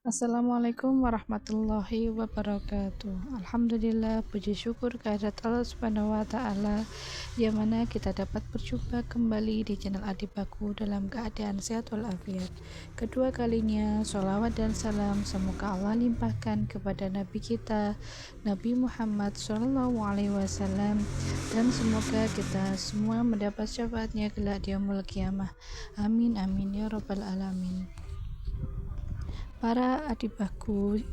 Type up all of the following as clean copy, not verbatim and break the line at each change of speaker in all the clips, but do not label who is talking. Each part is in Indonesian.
Assalamualaikum warahmatullahi wabarakatuh. Alhamdulillah, puji syukur kehadirat Allah Subhanahu wa Ta'ala, yang mana kita dapat berjumpa kembali di channel Adibaku dalam keadaan sehat walafiat. Kedua kalinya, sholawat dan salam semoga Allah limpahkan kepada Nabi kita, Nabi Muhammad SAW, dan semoga kita semua mendapat syafaatnya kelak di yaumul qiyamah. Amin amin ya rabbal alamin. Para adibaku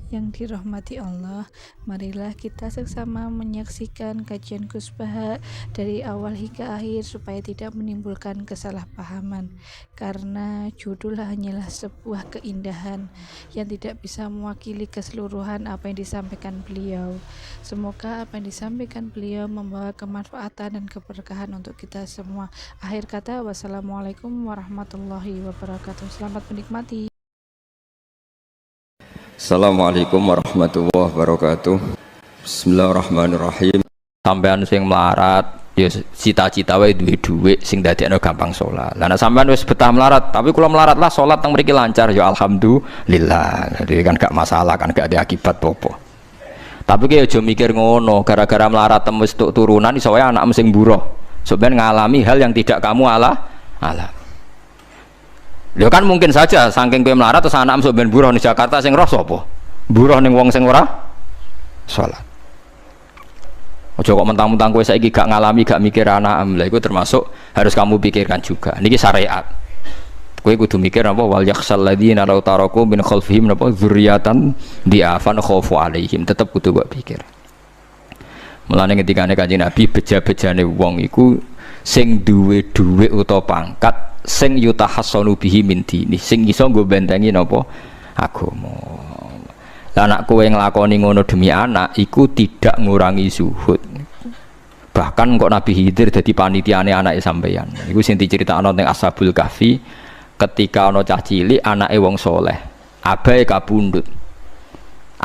yang dirahmati Allah, marilah kita sesama menyaksikan kajian Gus Baha dari awal hingga akhir supaya tidak menimbulkan kesalahpahaman, karena judul hanyalah sebuah keindahan yang tidak bisa mewakili keseluruhan apa yang disampaikan beliau. Semoga apa yang disampaikan beliau membawa kemanfaatan dan keberkahan untuk kita semua. Akhir kata, wassalamualaikum warahmatullahi wabarakatuh. Selamat menikmati.
Assalamualaikum warahmatullahi wabarakatuh. Bismillahirrahmanirrahim. Sampean sing melarat ya cita-cita wae duwe dhuwit sing dadekno gampang salat. Lah nek sampean wis betah melarat, tapi kula melarat lah salat teng mriki lancar ya alhamdulillah. Jadi kan gak masalah, kan gak ada akibat apa-apa. Tapi ki aja mikir ngono, gara-gara melarat tembus tuk turunan iso wae anakmu sing buruh. Sampeyan ngalami hal yang tidak kamu alami. Ya kan mungkin saja saking kowe melarat terus anak sampeyan buruh di Jakarta sing roh sapa? Buruh ning wong sing ora salat. Aja kok mentang-mentang kowe saiki gak ngalami, gak mikir anak lha iku termasuk harus kamu pikirkan juga. Niki syariat. Kowe kudu mikir apa wal yakhsal ladzina law taraku min khalfihim napa dzurriatan diafan khaufu alaihim, tetep kudu mbok pikir. Mulane ketikane Kanjeng Nabi beja-bejane wong iku sing duwe dhuwit utawa pangkat sing yutahassanu bihi min dini, sing iso nggo bentengi napa agama. Lah anak kowe nglakoni ngono demi anak iku tidak ngurangi zuhud. Bahkan kok Nabi Khidir dadi panitiane anake sampeyan. Iku sing diceritakno teng Ashabul Kahfi, ketika ana cah cilik anake wong soleh, abahe kabundut.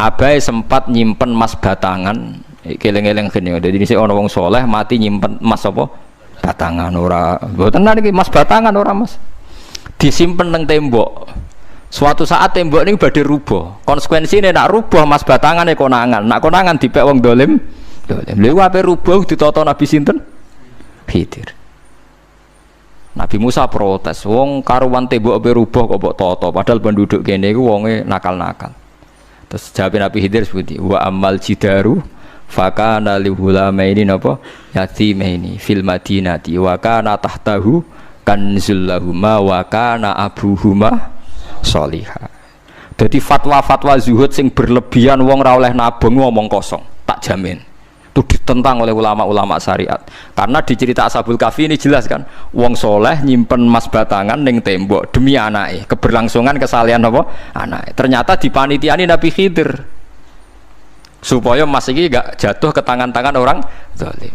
Abahe sempat nyimpen emas batangan, keleng-eleng kene. Dadi dhisik ana wong soleh mati nyimpen emas apa? Batangan ora, mboten niki mas batangan ora mas, disimpen nang tembok. Suatu saat tembok ini badhe rubuh. Konsekuensine nak rubuh mas batangane konangan, nak konangan dipek wong dolim. Lha ape rubuh ditata Nabi sinten? Khidir. Nabi Musa protes, wong karuan tembok ape rubuh kok mbok tata, padahal penduduk kene iku wonge nakal-nakal. Terus jawab Nabi Khidir seperti wa amal jidaru fakana lihulamaini napa yatimaini fil madinati wa kana tahtahu kanzul lahuma wa kana abuhuma sholihah. Jadi fatwa-fatwa zuhud sing berlebihan wong ra oleh nabung ngomong kosong, tak jamin. Itu ditentang oleh ulama-ulama syariat. Karena di cerita Ashabul Kahfi ini jelas kan, wong soleh nyimpen emas batangan ning tembok demi anake, keberlangsungan kesalehan apa anake. Ternyata dipanitiani Nabi Khidir supaya emas ini gak jatuh ke tangan-tangan orang zalim.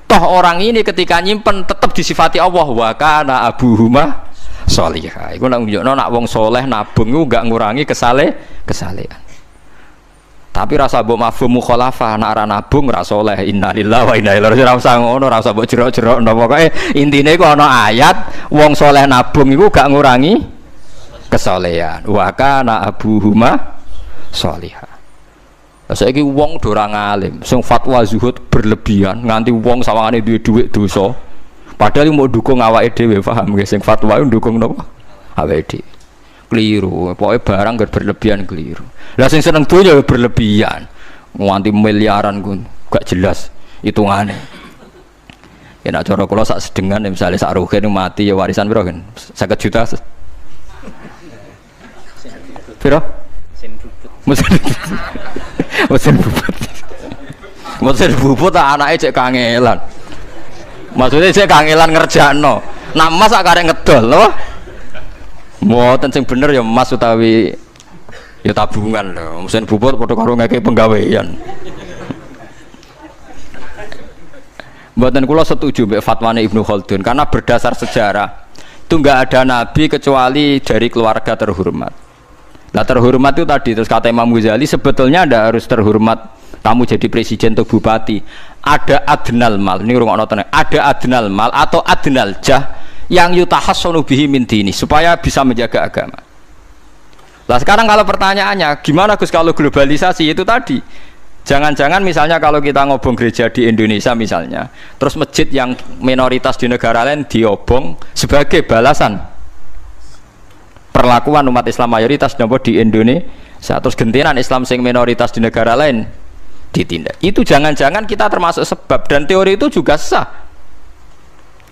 Toh orang ini ketika nyimpen tetap disifati Allah wa kana abuhuma sholihah. Iku nak nunjukno nak wong soleh nabung iku gak ngurangi kesalehan. Tapi rasa mbok mafhum mukhalafah nak ora nabung ora soleh. Innalillahi wa inna ilaihi raji'un. Ora usah ngono, ora usah mbok jerok-jerok napa pokoke intine iku ana ayat wong soleh nabung iku gak ngurangi kesalehan. Wa kana abuhuma sholihah. Saiki wong do ora ngalim, sing fatwa zuhud berlebihan nganti wong sawangane duwe dhuwit dosa. Padahal mau dukung awake dhewe, paham nggih, sing fatwa iku ndukung napa? Awake dhewe. Keliru, pokoke barang berlebihan keliru. Lah sing seneng donya berlebihan. Nganti miliaran ku gak jelas hitungane. Ya nek cara kula sak sedengan misale sak rugen mati ya warisan piro kan? 50 juta. Piro? Mesin bubut anake cek kangelan. Maksudnya cek kangelan ngerjakno. Nak emas sak karek ngedol lho. Mboten sing bener ya emas utawi ya tabungan lho. Mesin bubut padha karo ngeke penggawean. Mboten kula setuju mbek fatwane Ibnu Khaldun karena berdasar sejarah itu enggak ada nabi kecuali dari keluarga terhormat. Nah terhormat itu tadi, terus kata Imam Ghazali sebetulnya Anda harus terhormat kamu jadi presiden atau bupati. Ada adnal mal, ini rungokno tenan. Ada adnal mal atau adnal jah yang yutahassanu bihi min dini supaya bisa menjaga agama. Lah sekarang kalau pertanyaannya, gimana Gus kalau globalisasi itu tadi? Jangan-jangan misalnya kalau kita ngobong gereja di Indonesia misalnya, terus masjid yang minoritas di negara lain diobong sebagai balasan perlakuan umat Islam mayoritas nopo di Indonesia, terus gentinan Islam sing minoritas di negara lain ditindak. Itu jangan-jangan kita termasuk sebab, dan teori itu juga sah.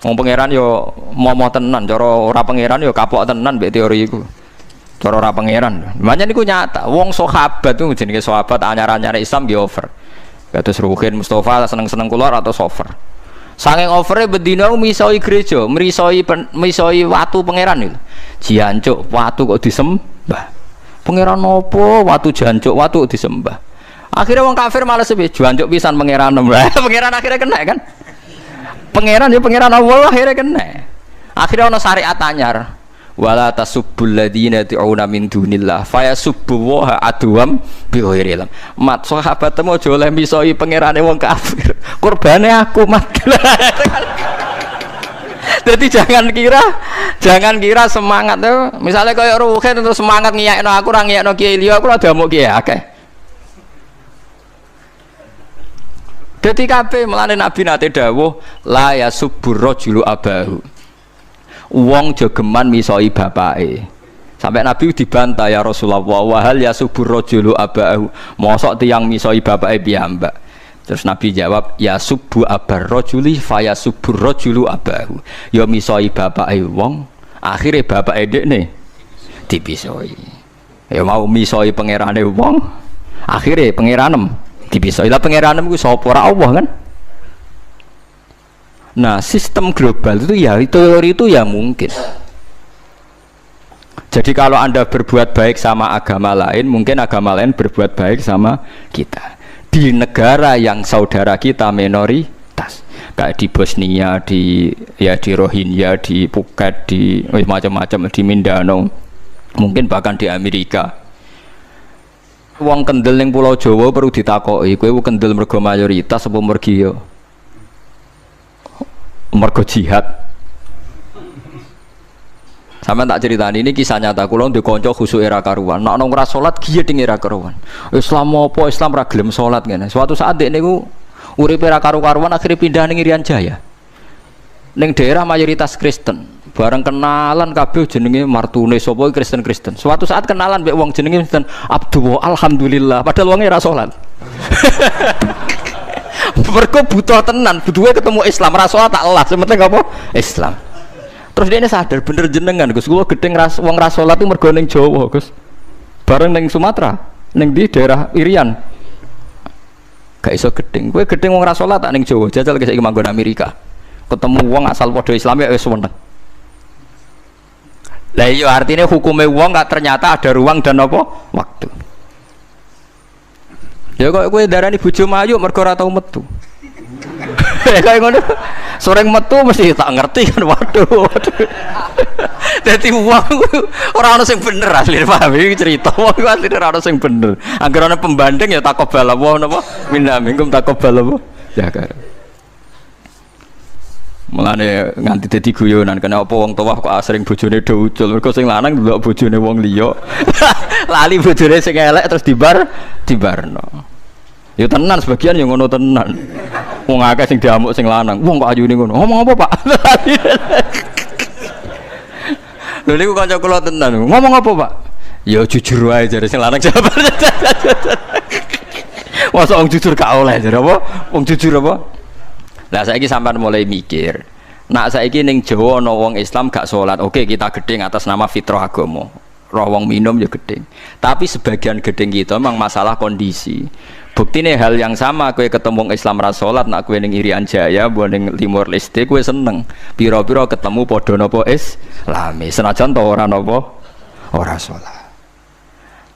Wong pangeran yo momo tenan, cara ora pangeran yo kapok tenan mbek teori iku. Cara ora pangeran. Makanya niku nyata. Wong sahabat itu jenenge sahabat anyar-anyar Islam nggih over. Kados Ruhin Mustafa seneng-seneng kula atau over. Saking overe bedina misoi gereja, misoi watu pangeran itu. Jancuk watu kok disembah. Pangeran nopo watu jancuk watu kok disembah. Akhirnya wong kafir malah sepi jancuk pisan pangeran. Pangeran akhirnya kena kan. Pangeran ya pangeran Allah akhirnya kena. Akhirnya ana syariat anyar. Wala tasubbul ladina tu'una min dunillah fayasubbu wa adwam bi ghairi ilm. Mat sahabat temu aja oleh misoi pangerane wong kafir. Kurbane aku mat. Jadi jangan kira semangat tuh. Misalnya kaya Ruhin terus semangat ngiyakno aku ora ngiyakno kiai liya aku ora damuk kiai akeh. Dadi kabeh melane Nabi nate dawuh la yasubbur rajulu abahu. Wong jogeman misoi bapake. Sampai Nabi dibantah ya Rasulullah, wahal ya subur rajulu abahu. Mosok tiyang misoi bapake piyambak. Terus Nabi jawab, ya subu abar rajuli faya subur rajulu abahu. Ya misoi bapake wong, akhire bapake dekne dipisoi. Ya mau misoi pangerane wong, akhire pangeranem dipisoi. Lah pangeranem ku sapa ora Allah kan? Nah, sistem global itu ya teori itu ya mungkin. Jadi kalau Anda berbuat baik sama agama lain, mungkin agama lain berbuat baik sama kita. Di negara yang saudara kita minoritas, kayak di Bosnia, di Rohingya, di Phuket, di macam-macam, di Mindanao, mungkin bahkan di Amerika. Wong kendel ning Pulau Jawa perlu ditakoki, kowe kendel mergo mayoritas apa mergi yo? Mergo jihad. Sampeyan tak ceritani ini kisah nyata kula ndek kanca khusuk era karuan. Nek ana ora salat giyeding era karuan. Islam apa Islam ra gelem salat ngene. Suatu saat dek niku uripe era karu-karuan akhirnya pindah ning Irian Jaya. Ning daerah mayoritas Kristen. Bareng kenalan kabeh jenenge martune sapa Kristen-Kristen. Suatu saat kenalan mbek wong jenenge Kristen Abdul alhamdulillah padahal wonge ra salat. Mergo butuh tenan, butuhe ketemu Islam, rasul tak elah, sementing apa? Islam. Terus dia ini sadar bener jenengan, Gus, kula gedeng wong rasolat itu mergo ning Jawa, Gus. Bareng ning Sumatera, ning di daerah Irian. Gak iso gedeng. Kowe gedeng wong rasolat tak ning Jawa, jajal saiki manggon Amerika. Ketemu wong asal padha Islam ya wis seneng. Lah iya artinya hukumnya wong gak ternyata ada ruang dan apa? Waktu. Ya kok kowe darani bojo mayu mergo ora tau metu. Kayak ngono. Soreng metu mesti tak ngerti kan waduh. Dadi wong ora ono sing bener asli paham iki cerita wong asli ora ono sing bener. Angger ana pembanding ya takobal apa napa? Minna minkum takobal apa? Ya kan. Mulane nganti dadi guyonan kena apa wong tuwa kok asring bojone do ucul mergo sing lanang ndelok bojone wong liya. Lali bojone sing elek terus dibarno. Ya tenan sebagian yang ngono tenan. Wong akeh sing diamuk sing lanang. Wong kok ayune ngono. Ngomong apa, Pak? Lha niku kanca kula tenan. Ngomong apa, Pak? Ya jujur wae jare sing lanang jawabane. Masa wong jujur gak oleh jare apa? Wong jujur apa? Lah saiki sampean mulai mikir. Nak saiki ning Jawa ana wong Islam gak salat. Oke, kita gedeng atas nama fitrah agama. Roh wong minum ya gedeng. Tapi sebagian gedeng kita memang masalah kondisi. Buktine hal yang sama kowe ketemu Islam ra salat nak kowe ning Irian Jaya mbok ning Timor Leste kowe seneng. Pira-pira ketemu padha napa Islami. Senajan to ora napa ora salat.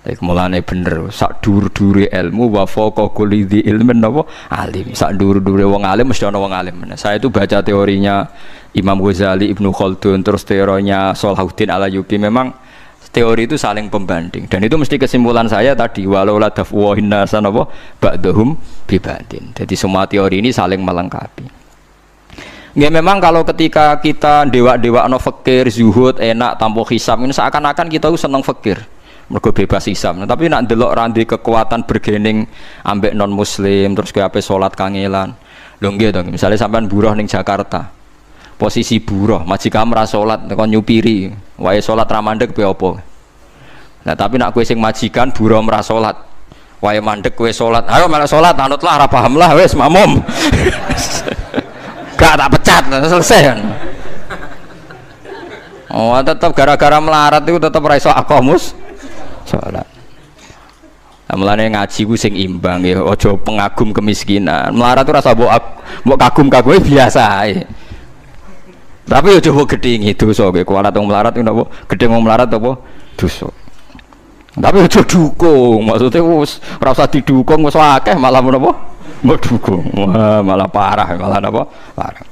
Lek mulane bener sak dhuwur-dhuwure ilmu wa faqa kulli dzi ilmin napa alim. Sak dhuwur-dhuwure wong alim mesti ana wong alim. Saya itu baca teorinya Imam Ghazali, Ibnu Khaldun, terus teorinya Salahuddin Al-Ayyubi memang teori itu saling pembanding dan itu mesti kesimpulan saya tadi walau la dafwahin nasan apa ba'dhum bibadin. Jadi semua teori ini saling melengkapi. Nggih memang kalau ketika kita dewa-dewa no fakir, zuhud, enak, tanpa hisab ini seakan-akan kita itu senang fakir. mergo bebas hisab. Nah, tapi nak ndelok ra kekuatan bergening ambek non muslim terus kowe ape salat kangelan. Lho nggih to, misale sampean buruh ning Jakarta. Posisi buruh, majikan ra salat kon nyupiri, wae salat ra mandeg piye apa. Nah, tapi nak kowe sing majikan buruh ora salat. Wae mandeg kowe salat. Ayo malah salat anutlah ora paham lah wis makmum. Gak tak pecat selesai kan. Oh, tetap gara-gara melarat itu tetap ora iso aqomus salat. Mulane ngaji ku sing imbang ya, aja pengagum kemiskinan. Melarat itu rasa mbok kagum-kagume biasa ae. Tapi aja mbok gedhingi dosa kowe kuwalat wong melarat ku napa? Gedhe wong melarat apa? Dosa. Tapi aja dukung, maksudnya wis ora usah didukung wis akeh malah menapa? Mbok dukung. Wah, malah parah, malah napa? Parah.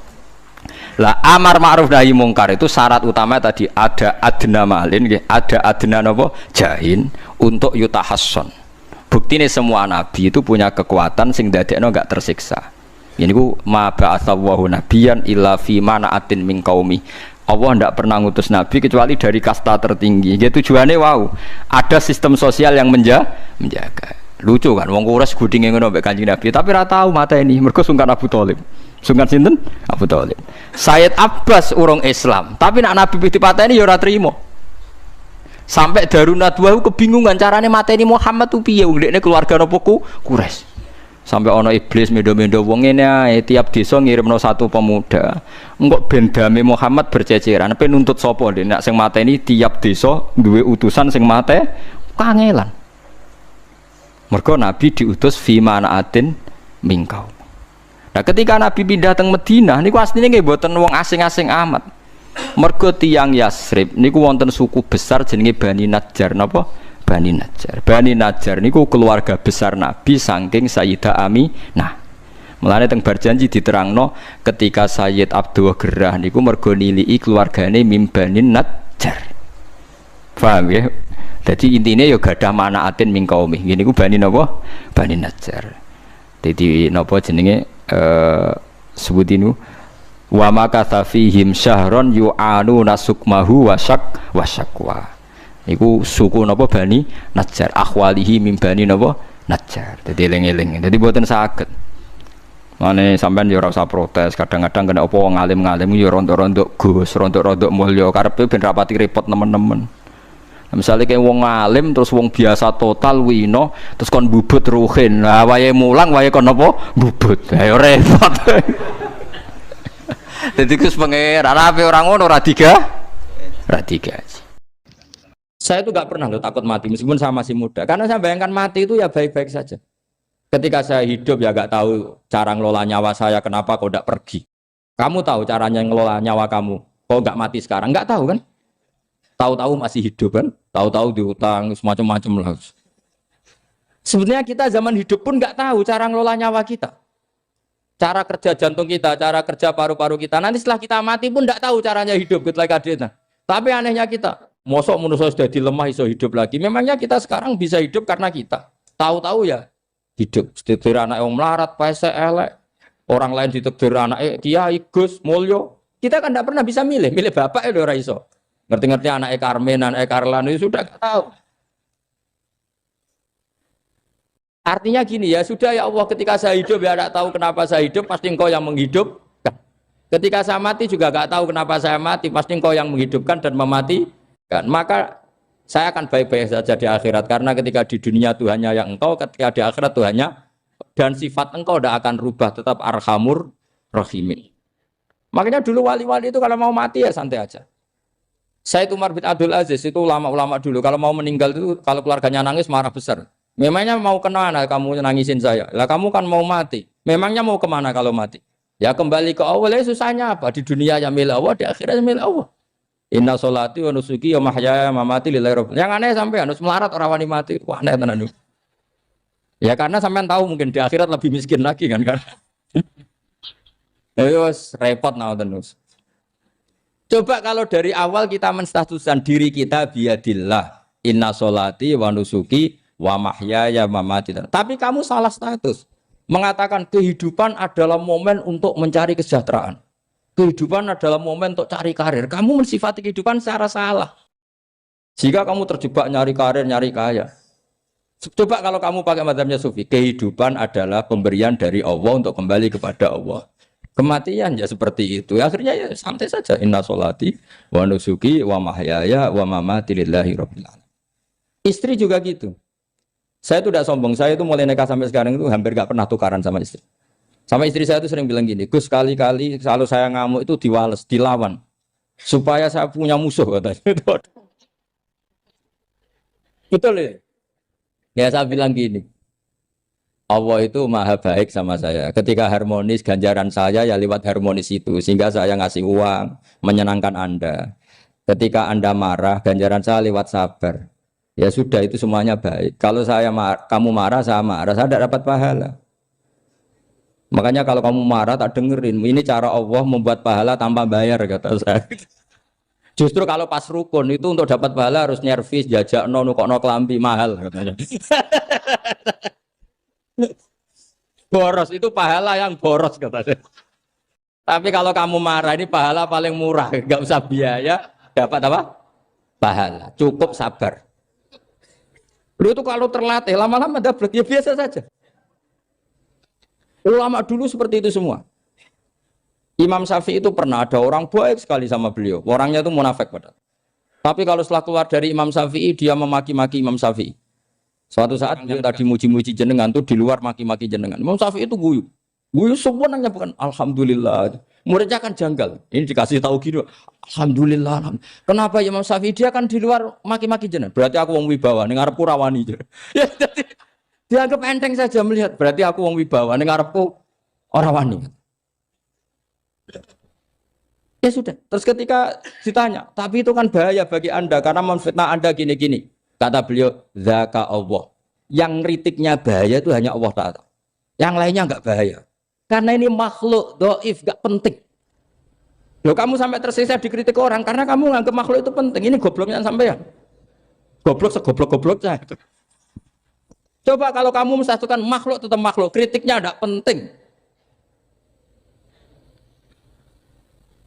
Lah amar ma'ruf nahi mungkar itu syarat utama tadi ada adna malin nggih, ada adna napa? Jahin untuk yutahasson. Buktine semua nabi itu punya kekuatan sing dadekno enggak tersiksa. Ini ku ma ba'atsallahu nabiyan illa fi mana'atin min qaumi. Allah tidak pernah ngutus nabi kecuali dari kasta tertinggi. Jadi tujuannya wow, ada sistem sosial yang menjaga. Lucu kan, wong Quraisy gudinge ngono mbek Kanjeng Nabi, tapi ora tahu mata ini. Mergo sungkan Abu Thalib. Sungkan sinten? Abu Thalib. Sayyid Abbas urung Islam, tapi nak Nabi dipateni ya ora trimo. Sampai Darun Nadwa kebingungan carane mateni Muhammad tu piye wong dekne keluarga napa Quraisy. Sampai ono iblis mendo-mendo wong ngene ae tiap desa ngirimno satu pemuda. Engko ben dame Muhammad berceceran, pe nuntut sapa ndek nek sing mateni tiap desa duwe utusan sing mate kangelan. Mergo Nabi diutus fi manaatin mingkau. Nah, ketika Nabi pindah teng Madinah niku asline nggih mboten wong asing-asing amat. Mergo tiyang Yasrib niku wonten suku besar jenenge Bani Najjar napa? Bani Najjar. Bani Najjar niku keluarga besar Nabi saking Sayyidah Aminah. Mulane teng Barjanji diterangno ketika Sayyid Abdul Gerah niku mergo niliki keluargane mim Bani Najjar. Paham ya? Jadi intinya ya gadah manaatin min qaumi. Ngene iku Bani napa? Bani Najjar. Dadi napa jenenge sebut ini wa makatha fihim syahron yu'anu nasukmahu wasyakwa. Iku suku napa Bani Najjar, akhwalihi min Bani napa Najjar. Dadi eling-eling. Dadi mboten saged. Mane sampean ya ora usah protes, kadang-kadang kena apa wong alim-alim ya rontok-rontok Gus, rontok-rontok mulya karepe ben rapati repot nemen-nemen. Misalnya kayak wong alim terus wong biasa total wino terus kon bubut ruhin. Nah, wayahe mulang wayahe kon apa? Bubut. Ayo repot. Dadi Gus pangeran ape orang ngono ora diga? Ora digaji. Saya itu gak pernah loh takut mati meskipun saya masih muda. Karena saya bayangkan mati itu ya baik-baik saja. Ketika saya hidup ya gak tahu cara ngelola nyawa saya, kenapa kok gak pergi. Kamu tahu caranya ngelola nyawa kamu, kok gak mati sekarang? Gak tahu kan? Tahu-tahu masih hidup kan? Tahu-tahu diutang semacam-macam lah. Sebenarnya kita zaman hidup pun nggak tahu cara ngelola nyawa kita, cara kerja jantung kita, cara kerja paru-paru kita. Nanti setelah kita mati pun nggak tahu caranya hidup ketika kita. Tapi anehnya kita, mosok manusia sudah dilemah iso hidup lagi. Memangnya kita sekarang bisa hidup karena kita tahu-tahu ya hidup. Ditekdir anak yang melarat, pese elek, orang lain ditekdir anak Kiai Gus Mulyo. Kita kan nggak pernah bisa milih bapak ya ora iso. Ngerti-ngerti anak Karmen, anak Karlan itu sudah gak tahu. Artinya gini ya, sudah ya Allah ketika saya hidup ya tidak tahu kenapa saya hidup, pasti engkau yang menghidupkan. Ketika saya mati juga gak tahu kenapa saya mati, pasti engkau yang menghidupkan dan mematikan. Maka saya akan baik-baik saja di akhirat, karena ketika di dunia Tuhannya yang engkau, ketika di akhirat Tuhannya, dan sifat engkau tidak akan rubah, tetap arhamur rahimin. Makanya dulu wali-wali itu kalau mau mati ya santai aja. Said Umar bin Abdul Aziz itu ulama-ulama dulu kalau mau meninggal itu kalau keluarganya nangis marah besar. Memangnya mau kemana kamu nangisin saya? Lah kamu kan mau mati. Memangnya mau kemana kalau mati? Ya kembali ke Allah. Ya susahnya apa? Di dunia ya milik Allah, di akhirat milik Allah. Inna sholati wa nusuki wa mahyaya wa mamati lillahi rabbil. Yang aneh sampai harus melarat orang wani mati. Wah aneh tenan. Ya karena sampean tahu mungkin di akhirat lebih miskin lagi kan. Terus repot nah terus. Coba kalau dari awal kita menstatuskan diri kita biadillah, inna sholati wa nusuki wa mahyaya wa mamati. Tapi kamu salah status. Mengatakan kehidupan adalah momen untuk mencari kesejahteraan. Kehidupan adalah momen untuk cari karir. Kamu mensifati kehidupan secara salah. Jika kamu terjebak nyari karir, nyari kaya. Coba kalau kamu pakai mazhabnya sufi, kehidupan adalah pemberian dari Allah untuk kembali kepada Allah. Kematian ya seperti itu. Akhirnya ya santai saja. Inna sholati wa nusuki wa mahyaya wa mamati lillahi rabbil alamin. Istri juga gitu. Saya itu tidak sombong. Saya itu mulai nikah sampai sekarang itu hampir gak pernah tukaran sama istri. Sama istri saya itu sering bilang gini, Gus kali-kali kalau saya ngamuk itu diwales, dilawan. Supaya saya punya musuh katanya. Betul ya? Ya saya bilang gini, Allah itu maha baik sama saya. Ketika harmonis, ganjaran saya ya lewat harmonis itu. Sehingga saya ngasih uang, menyenangkan Anda. Ketika Anda marah, ganjaran saya lewat sabar. Ya sudah, itu semuanya baik. Kalau kamu marah, saya tidak dapat pahala. Makanya kalau kamu marah, tak dengerin. Ini cara Allah membuat pahala tanpa bayar, kata saya. Justru kalau pas rukun itu untuk dapat pahala harus nyervis, jajak, nukokno kelambi mahal, katanya. Boros itu pahala yang boros katanya. Tapi kalau kamu marah ini pahala paling murah, nggak usah biaya, dapat apa? Pahala, cukup sabar. Lu itu kalau terlatih lama-lama dapat ya biasa saja. Ulama dulu seperti itu semua. Imam Syafi'i itu pernah ada orang baik sekali sama beliau, orangnya itu munafik padahal. Tapi kalau setelah keluar dari Imam Syafi'i dia memaki-maki Imam Syafi'i. Suatu saat beliau tadi muji-muji jenengan tuh di luar maki-maki jenengan. Imam Syafi'i itu guyu semua nanya bukan alhamdulillah. Muridnya kan janggal. Ini dikasih tahu gitu. Alhamdulillah. Kenapa Imam Syafi'i dia kan di luar maki-maki jenengan? Berarti aku wong wibawa ning ngarepku rawani. Ya jadi dianggap enteng saja melihat. Berarti aku wong wibawa ning ngarepku ora wani. Ya sudah. Terus ketika ditanya, tapi itu kan bahaya bagi Anda karena memfitnah Anda gini-gini. Kata beliau, zaka Allah. Yang kritiknya bahaya itu hanya Allah Ta'ala. Yang lainnya enggak bahaya. Karena ini makhluk, doif, enggak penting. Loh kamu sampai tersisa dikritik orang karena kamu nganggap makhluk itu penting. Ini gobloknya sampai ya. Goblok segoblok-gobloknya. Coba kalau kamu mensatukan makhluk tetap makhluk, kritiknya enggak penting.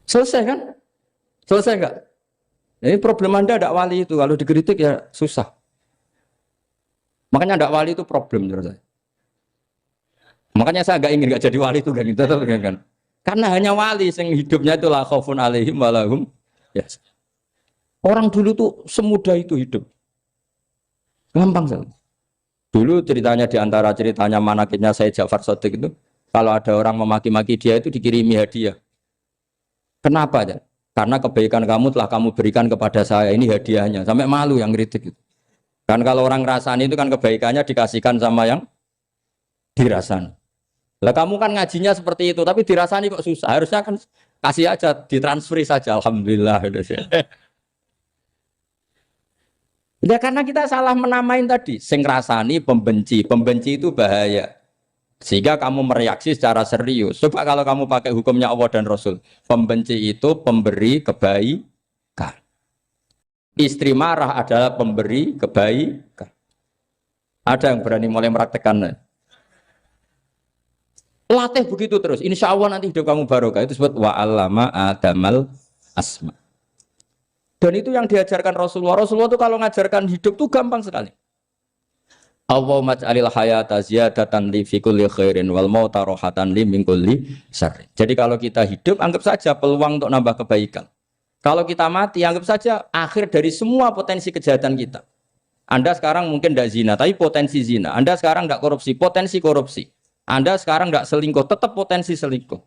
Selesai kan? Selesai enggak? Ini problem Anda ada wali itu, kalau dikritik ya susah. Makanya ada wali itu problem menurut saya. Makanya saya enggak ingin enggak jadi wali itu kan. Karena hanya wali yang hidupnya itu la khaufun alaihim walahum. Yes. Orang dulu tuh semudah itu hidup. Gampang sekali. Dulu ceritanya di antara ceritanya manakibnya Sayyid Ja'far Shadiq itu, kalau ada orang memaki-maki dia itu dikirimi hadiah. Kenapa ya? Karena kebaikan kamu telah kamu berikan kepada saya, ini hadiahnya. Sampai malu yang kritik itu. Kan kalau orang rasani itu kan kebaikannya dikasihkan sama yang dirasani. Lah kamu kan ngajinya seperti itu, tapi dirasani kok susah. Harusnya kan kasih aja, ditransferi saja. Alhamdulillah. Ya karena kita salah menamain tadi. Sing rasani pembenci. Pembenci itu bahaya. Sehingga kamu mereaksi secara serius. Coba kalau kamu pakai hukumnya Allah dan Rasul. Pembenci itu pemberi kebaikan. Istri marah adalah pemberi kebaikan. Ada yang berani mulai mempraktekannya. Latih begitu terus. Insya Allah nanti hidup kamu barokah. Itu disebut wa'allama adamal asma. Dan itu yang diajarkan Rasulullah. Rasulullah itu kalau ngajarkan hidup itu gampang sekali. Allahumma ja'alil hayata ziyadatan li fi kulli khairin wal mauta rohatan li min kulli syarrin. Jadi kalau kita hidup anggap saja peluang untuk nambah kebaikan. Kalau kita mati anggap saja akhir dari semua potensi kejahatan kita. Anda sekarang mungkin tidak zina tapi potensi zina. Anda sekarang tidak korupsi, potensi korupsi. Anda sekarang tidak selingkuh, tetap potensi selingkuh.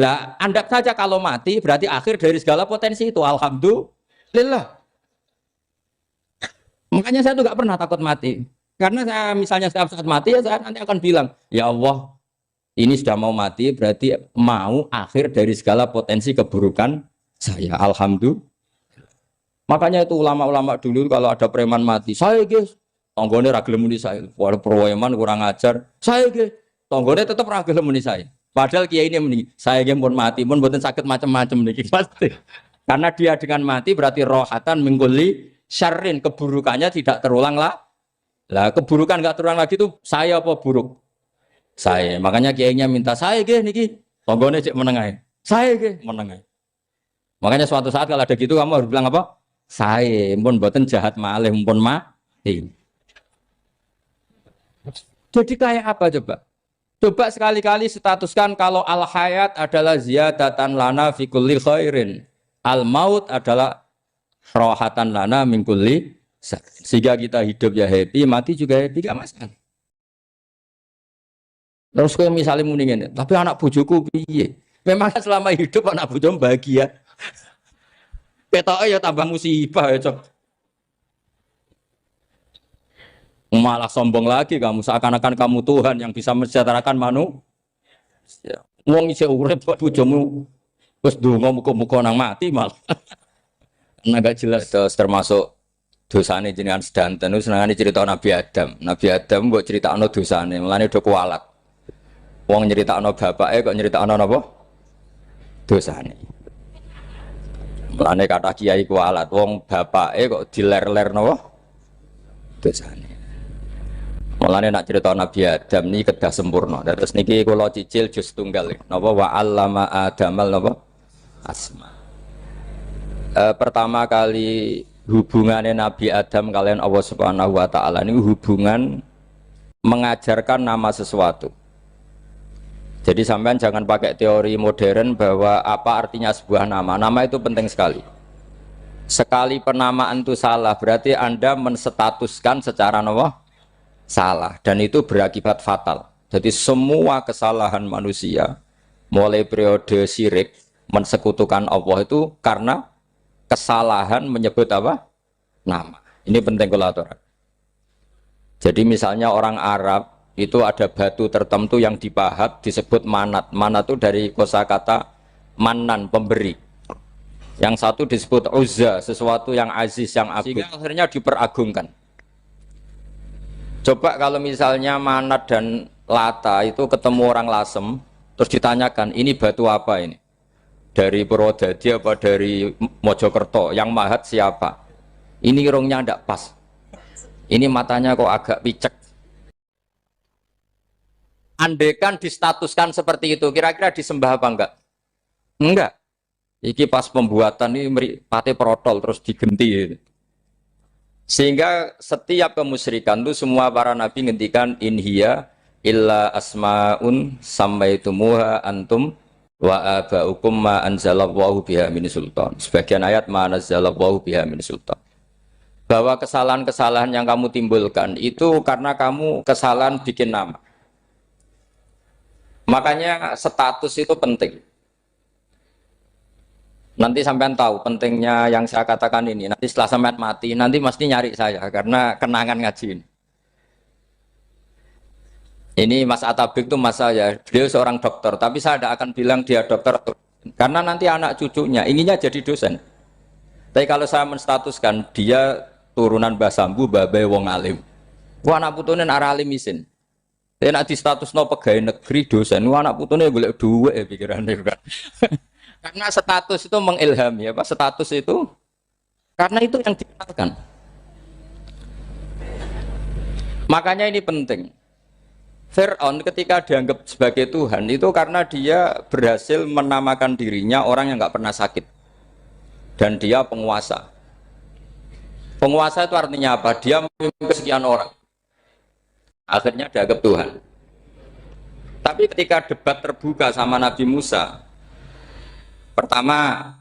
Lah, anggap saja kalau mati berarti akhir dari segala potensi itu. Alhamdulillah. Makanya saya tuh nggak pernah takut mati. Karena saya misalnya setiap saat mati ya saya nanti akan bilang, ya Allah, ini sudah mau mati berarti mau akhir dari segala potensi keburukan saya. Alhamdulillah. Makanya itu ulama-ulama dulu kalau ada preman mati, saya guys, tonggone ra gelem muni saya. Walau preman kurang ajar, saya guys, tonggone tetap ra gelem muni saya. Padahal kiai ini muni, saya guys pun mati, pun mboten sakit macam-macam niki pasti. Karena dia dengan mati berarti rohatan mengguli syarrin, keburukannya tidak terulang lah. Lah keburukan enggak terulang lagi itu saya apa buruk? Saya. Makanya kiainya minta saya nggih niki tonggone cek meneng ae. Saya nggih meneng ae. Makanya suatu saat kalau ada gitu kamu harus bilang apa? sae, pun mboten jahat malih pun mati. Jadi kayak apa coba? Coba sekali-kali statuskan kalau al-hayat adalah ziyadatan lana fi kulli khairin. Al-maut adalah rohatan lana min kulli syarr. Sehingga kita hidup ya happy, mati juga happy, gak masalah. Terus kalau misalnya mendingin, tapi anak bojoku piye? Memang selama hidup anak bojomu bahagia. Petoke ya tambah musibah ya, Cok. Malah sombong lagi kamu, seakan-akan kamu Tuhan yang bisa mensejahterakan manusia. Wong isih urip kok bojomu wis ndonga muga-muga nang mati malah. Nah gak jelas termasuk dosane jenengan sedanten itu senengane cerita Nabi Adam. Nabi Adam mbok critakno dosane, mulane do kualat. Wong nyeritakno bapake kok nyeritakno napa? Dosane. Mulane kata kiai kualat, wong bapake kok diler-ler napa? Dosane. Mulane nak cerita Nabi Adam ini kedah sempurna. Terus niki kula cicil juz tunggal napa wa 'allama Adamal napa? Asma. Pertama kali hubungannya Nabi Adam kalian Allah Subhanahu wa taala ini hubungan mengajarkan nama sesuatu. Jadi sampean jangan pakai teori modern bahwa apa artinya sebuah nama. Nama itu penting sekali. Sekali penamaan itu salah, berarti Anda menstatuskan secara salah dan itu berakibat fatal. Jadi semua kesalahan manusia mulai periode syirik mensekutukan Allah itu karena kesalahan menyebut apa? Nama. Ini penting kolaboran. Jadi misalnya orang Arab itu ada batu tertentu yang dipahat disebut manat. Manat itu dari kosakata manan, pemberi. Yang satu disebut uzza, sesuatu yang aziz, yang agung. Sehingga akhirnya diperagungkan. Coba kalau misalnya manat dan lata itu ketemu orang lasem, terus ditanyakan, ini batu apa ini? Dari Purwodadi apa dari Mojokerto? Yang mahat siapa? Ini irungnya tidak pas. Ini matanya kok agak picek. Andekan distatuskan seperti itu, kira-kira disembah apa enggak? Enggak. Iki pas pembuatan ini pate protol terus digenti. Sehingga setiap kemusyrikan itu semua para nabi ngendikan inhiya illa asmaun sammaitumuha antum wa abaukum ma anzalallahu biha min sultan. Sebagian ayat ma anzalallahu biha min sultan. Bahwa kesalahan-kesalahan yang kamu timbulkan itu karena kamu kesalahan bikin nama. Makanya status itu penting. Nanti sampean tahu pentingnya yang saya katakan ini. Nanti setelah sampean mati, nanti mesti nyari saya karena kenangan ngaji ini. Ini Mas Atabik itu mas saya, beliau seorang dokter, tapi saya tidak akan bilang dia dokter karena nanti anak cucunya inginnya jadi dosen. Tapi kalau saya menstatuskan dia turunan Mbah Sambu, babe wong alim. Wah anak putune arah alim isin. Tapi nak di status no pegawai negeri dosen, wah anak putune boleh duwe pikirannya kan. Karena status itu mengilhami, apa status itu karena itu yang dikenalkan. Makanya ini penting. Fir'aun ketika dianggap sebagai Tuhan itu karena dia berhasil menamakan dirinya orang yang nggak pernah sakit dan dia penguasa. Penguasa itu artinya apa? Dia memimpin sekian orang. Akhirnya dianggap Tuhan. Tapi ketika debat terbuka sama Nabi Musa, pertama,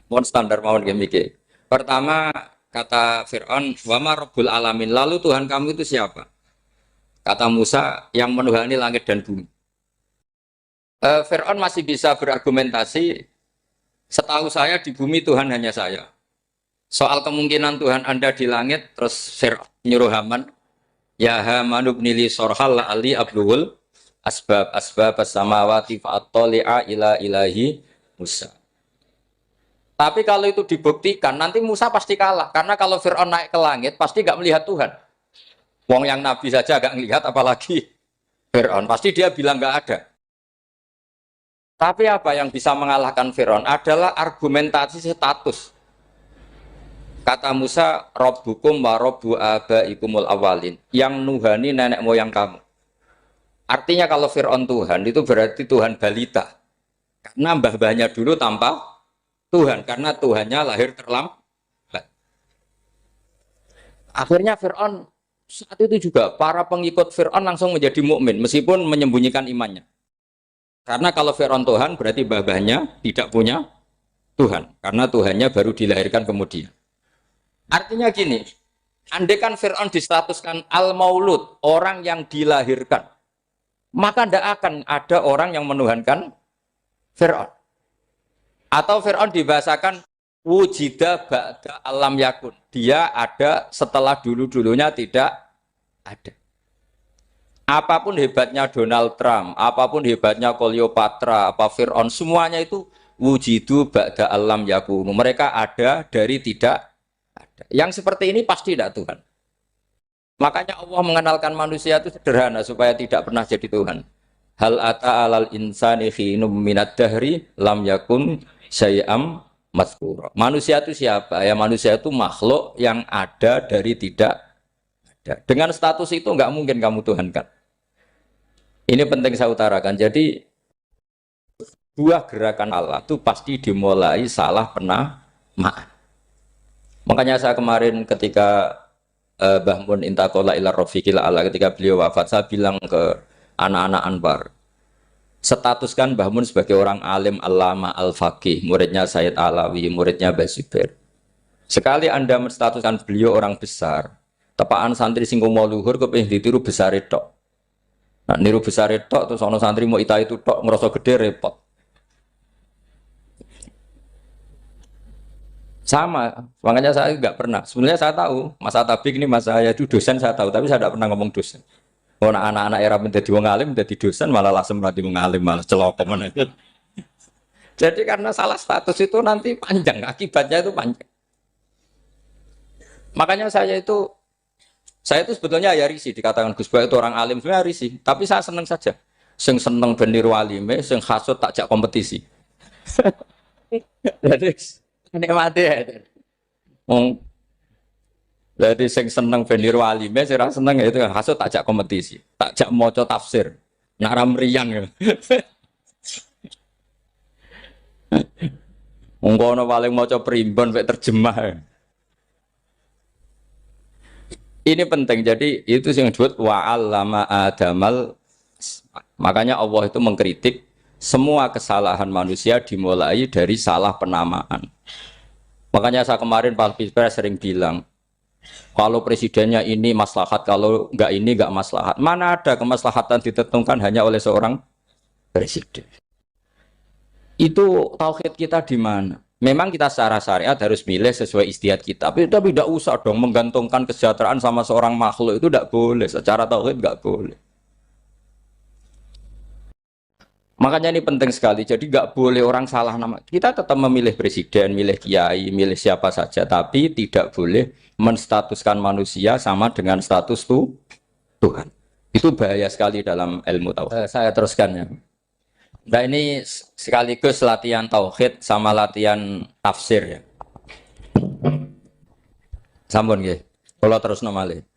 mohon standar mohon gemike. Pertama kata Fir'aun, wama Rabbul Alamin. Lalu Tuhan kamu itu siapa? Kata Musa, yang menuhani langit dan bumi. Fir'aun masih bisa berargumentasi. Setahu saya di bumi Tuhan hanya saya. Soal kemungkinan Tuhan Anda di langit, terus Fir'aun nyuruh Haman, ya Haman ibnili sorhal ali abluhul asbab as-samawati fa'attali'a ila ilahi Musa. Tapi kalau itu dibuktikan, nanti Musa pasti kalah. Karena kalau Fir'aun naik ke langit, pasti gak melihat Tuhan. Wong yang Nabi saja gak melihat, apalagi Fir'aun. Pasti dia bilang gak ada. Tapi apa yang bisa mengalahkan Fir'aun adalah argumentasi status. Kata Musa, Rabbukum wa Rabbu abaikumul awalin. Yang nuhani nenek moyang kamu. Artinya kalau Fir'aun Tuhan, itu berarti Tuhan balita. Karena mbah-mbahnya dulu tanpa Tuhan karena Tuhannya lahir terlambat. Akhirnya Fir'aun saat itu juga para pengikut Fir'aun langsung menjadi mukmin meskipun menyembunyikan imannya. Karena kalau Fir'aun Tuhan berarti babahnya tidak punya Tuhan karena Tuhannya baru dilahirkan kemudian. Artinya gini, andai kan Fir'aun distatuskan al-maulud, orang yang dilahirkan, maka tidak akan ada orang yang menuhankan Fir'aun. Atau Fir'aun dibahasakan wujida ba'da alam yakun. Dia ada setelah dulu-dulunya tidak ada. Apapun hebatnya Donald Trump, apapun hebatnya Cleopatra, apa Fir'aun, semuanya itu wujidu ba'da alam yakun. Mereka ada dari tidak ada. Yang seperti ini pasti tidak Tuhan. Makanya Allah mengenalkan manusia itu sederhana supaya tidak pernah jadi Tuhan. Hal ata alal insani khinum minad dahri lam yakun syai'am mazkura. Manusia itu siapa? Ya manusia itu makhluk yang ada dari tidak ada. Dengan status itu nggak mungkin kamu tuhankan. Ini penting saya utarakan. Jadi dua gerakan Allah itu pasti dimulai salah penamaan. Makanya saya kemarin ketika Mbah Mun intaqala ila rafiqil ala, ketika beliau wafat, saya bilang ke anak-anak Anwar, statuskan Mbah Mun sebagai orang alim allama al-faqih, muridnya Sayyid Alawi, muridnya Mbah Zubair. Sekali Anda menstatuskan beliau orang besar, tepaan santri sing mau luhur kepengin ditiru besar tok. Nah, niru besar tok terus ana santri mau ita itu tok ngerasa gede repot. Sama, makanya saya nggak pernah. Sebenarnya saya tahu, Mas Atabik ini Mas saya itu dosen saya tahu, tapi saya tidak pernah ngomong dosen. Oh, anak-anak era menjadi wong alim, menjadi dosen malah langsung berarti wong alim malah celokoman itu. Jadi karena salah status itu nanti panjang, akibatnya itu panjang. Makanya saya itu sebetulnya ya risih dikatakan Gus Bak itu orang alim, sebenarnya risih. Tapi saya seneng saja. Sing seneng beniru alime, sing hasut takjak kompetisi. Jadi nikmati ya. Jadi sing seneng beniru alime, sing seneng itu hasut takjak kompetisi, takjak maca tafsir, naram riang ya. Monggo paling maca primbon mek terjemah. Ini penting, jadi itu yang disebut wa'allama adamal. Makanya Allah itu mengkritik semua kesalahan manusia dimulai dari salah penamaan. Makanya saya kemarin Pak Pilpres sering bilang, kalau presidennya ini maslahat, kalau enggak ini enggak maslahat. Mana ada kemaslahatan ditentukan hanya oleh seorang presiden. Itu tauhid kita di mana? Memang kita secara syariat harus milih sesuai istihad kita. Tapi tidak usah dong menggantungkan kesejahteraan sama seorang makhluk, itu tidak boleh. Secara tauhid enggak boleh. Makanya ini penting sekali. Jadi nggak boleh orang salah nama. Kita tetap memilih presiden, milih kiai, milih siapa saja. Tapi tidak boleh menstatuskan manusia sama dengan status Tuhan. Itu bahaya sekali dalam ilmu tauhid. Saya teruskan ya. Nah ini sekaligus latihan tauhid sama latihan tafsir ya. Sampun nggih. Kula terus nomale.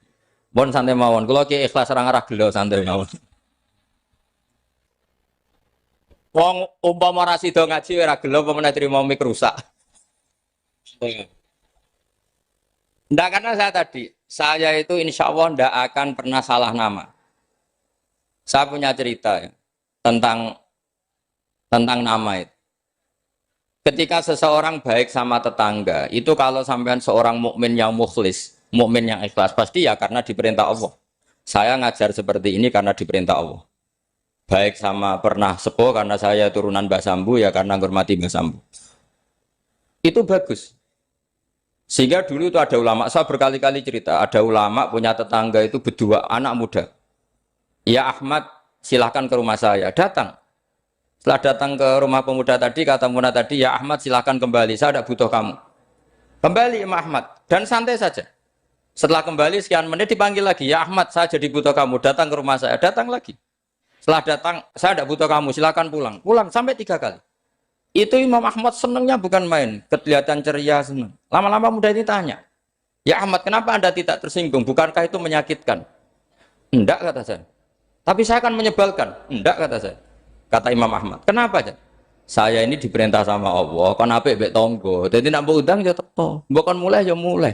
Pun santai mawon. Kula ki ikhlas ora ngarah gelo santai mawon. Wong umpama ora sida ngaji ora gelo apa meneh trimo mik rusak. Ndak, karena saya itu insya Allah ndak akan pernah salah nama. Saya punya cerita ya, tentang nama itu. Ketika seseorang baik sama tetangga, itu kalau sampean seorang mukmin yang mukhlis, mukmin yang ikhlas, pasti ya karena diperintah Allah. Saya ngajar seperti ini karena diperintah Allah. Baik sama pernah sepuh karena saya turunan Mbah Sambu, ya karena menghormati Mbah Sambu. Itu bagus. Sehingga dulu itu ada ulama, saya berkali-kali cerita, ada ulama punya tetangga itu berdua anak muda. Ya Ahmad, silahkan ke rumah saya. Datang. Setelah datang ke rumah pemuda tadi, kata pemuda tadi, ya Ahmad silahkan kembali, saya tidak butuh kamu. Kembali Imam Ahmad, dan santai saja. Setelah kembali sekian menit dipanggil lagi, ya Ahmad saya jadi butuh kamu, datang ke rumah saya. Datang lagi. Setelah datang, saya tidak butuh kamu, silakan pulang. Pulang sampai 3 kali. Itu Imam Ahmad senangnya bukan main, kelihatan ceria senang. Lama-lama muda ini tanya, ya Ahmad kenapa Anda tidak tersinggung? Bukankah itu menyakitkan? Enggak, kata saya. Tapi saya akan menyebalkan. Enggak, kata saya. Kata Imam Ahmad. Kenapa? saya ini diperintah sama Allah, kon apik mbek tangga. Dadi nek mbok undang ya teko. Mbok kon mulai ya mulai.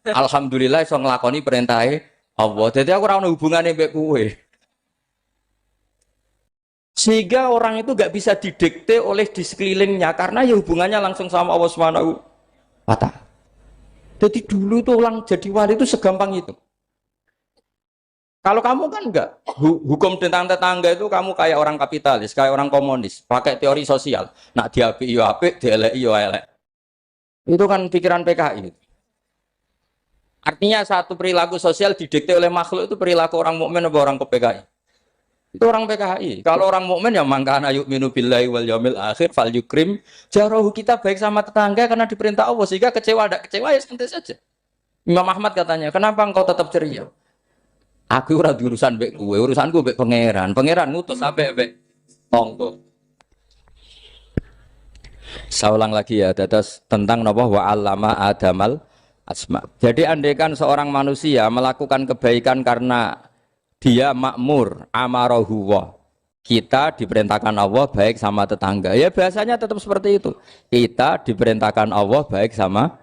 Alhamdulillah iso nglakoni perintahe Allah. Dadi aku ora ono hubungane mbek kowe. Sehingga orang itu gak bisa didikte oleh di sekelilingnya karena ya hubungannya langsung sama Allah Subhanahu wa Ta'ala. Jadi dulu tuh orang jadi wali itu segampang itu. Kalau kamu kan enggak, hukum tentang tetangga itu kamu kayak orang kapitalis, kayak orang komunis, pakai teori sosial. Nak diapi yo apik, dieleki yo elek. Itu kan pikiran PKI. Artinya satu perilaku sosial didikte oleh makhluk itu perilaku orang mukmin atau orang ke PKI. Itu orang PKI. Kalau orang mukmin ya mangkana yu'minu billahi wal yaumil akhir fal yukrim jarahu, kita baik sama tetangga karena diperintah Allah, sehingga kecewa ada kecewa ya santai saja. Imam Ahmad katanya, "Kenapa engkau tetap ceria?" Aku ora urusan mbek kowe, urusanku mbek pangeran. Pangeran ngutus sampai mbek tonggo. Saya ulang lagi ya, terus tentang napa wa 'allama adamal asma. Jadi andaikan seorang manusia melakukan kebaikan karena dia makmur, amarahu wa, kita diperintahkan Allah baik sama tetangga. Ya biasanya tetap seperti itu. Kita diperintahkan Allah baik sama,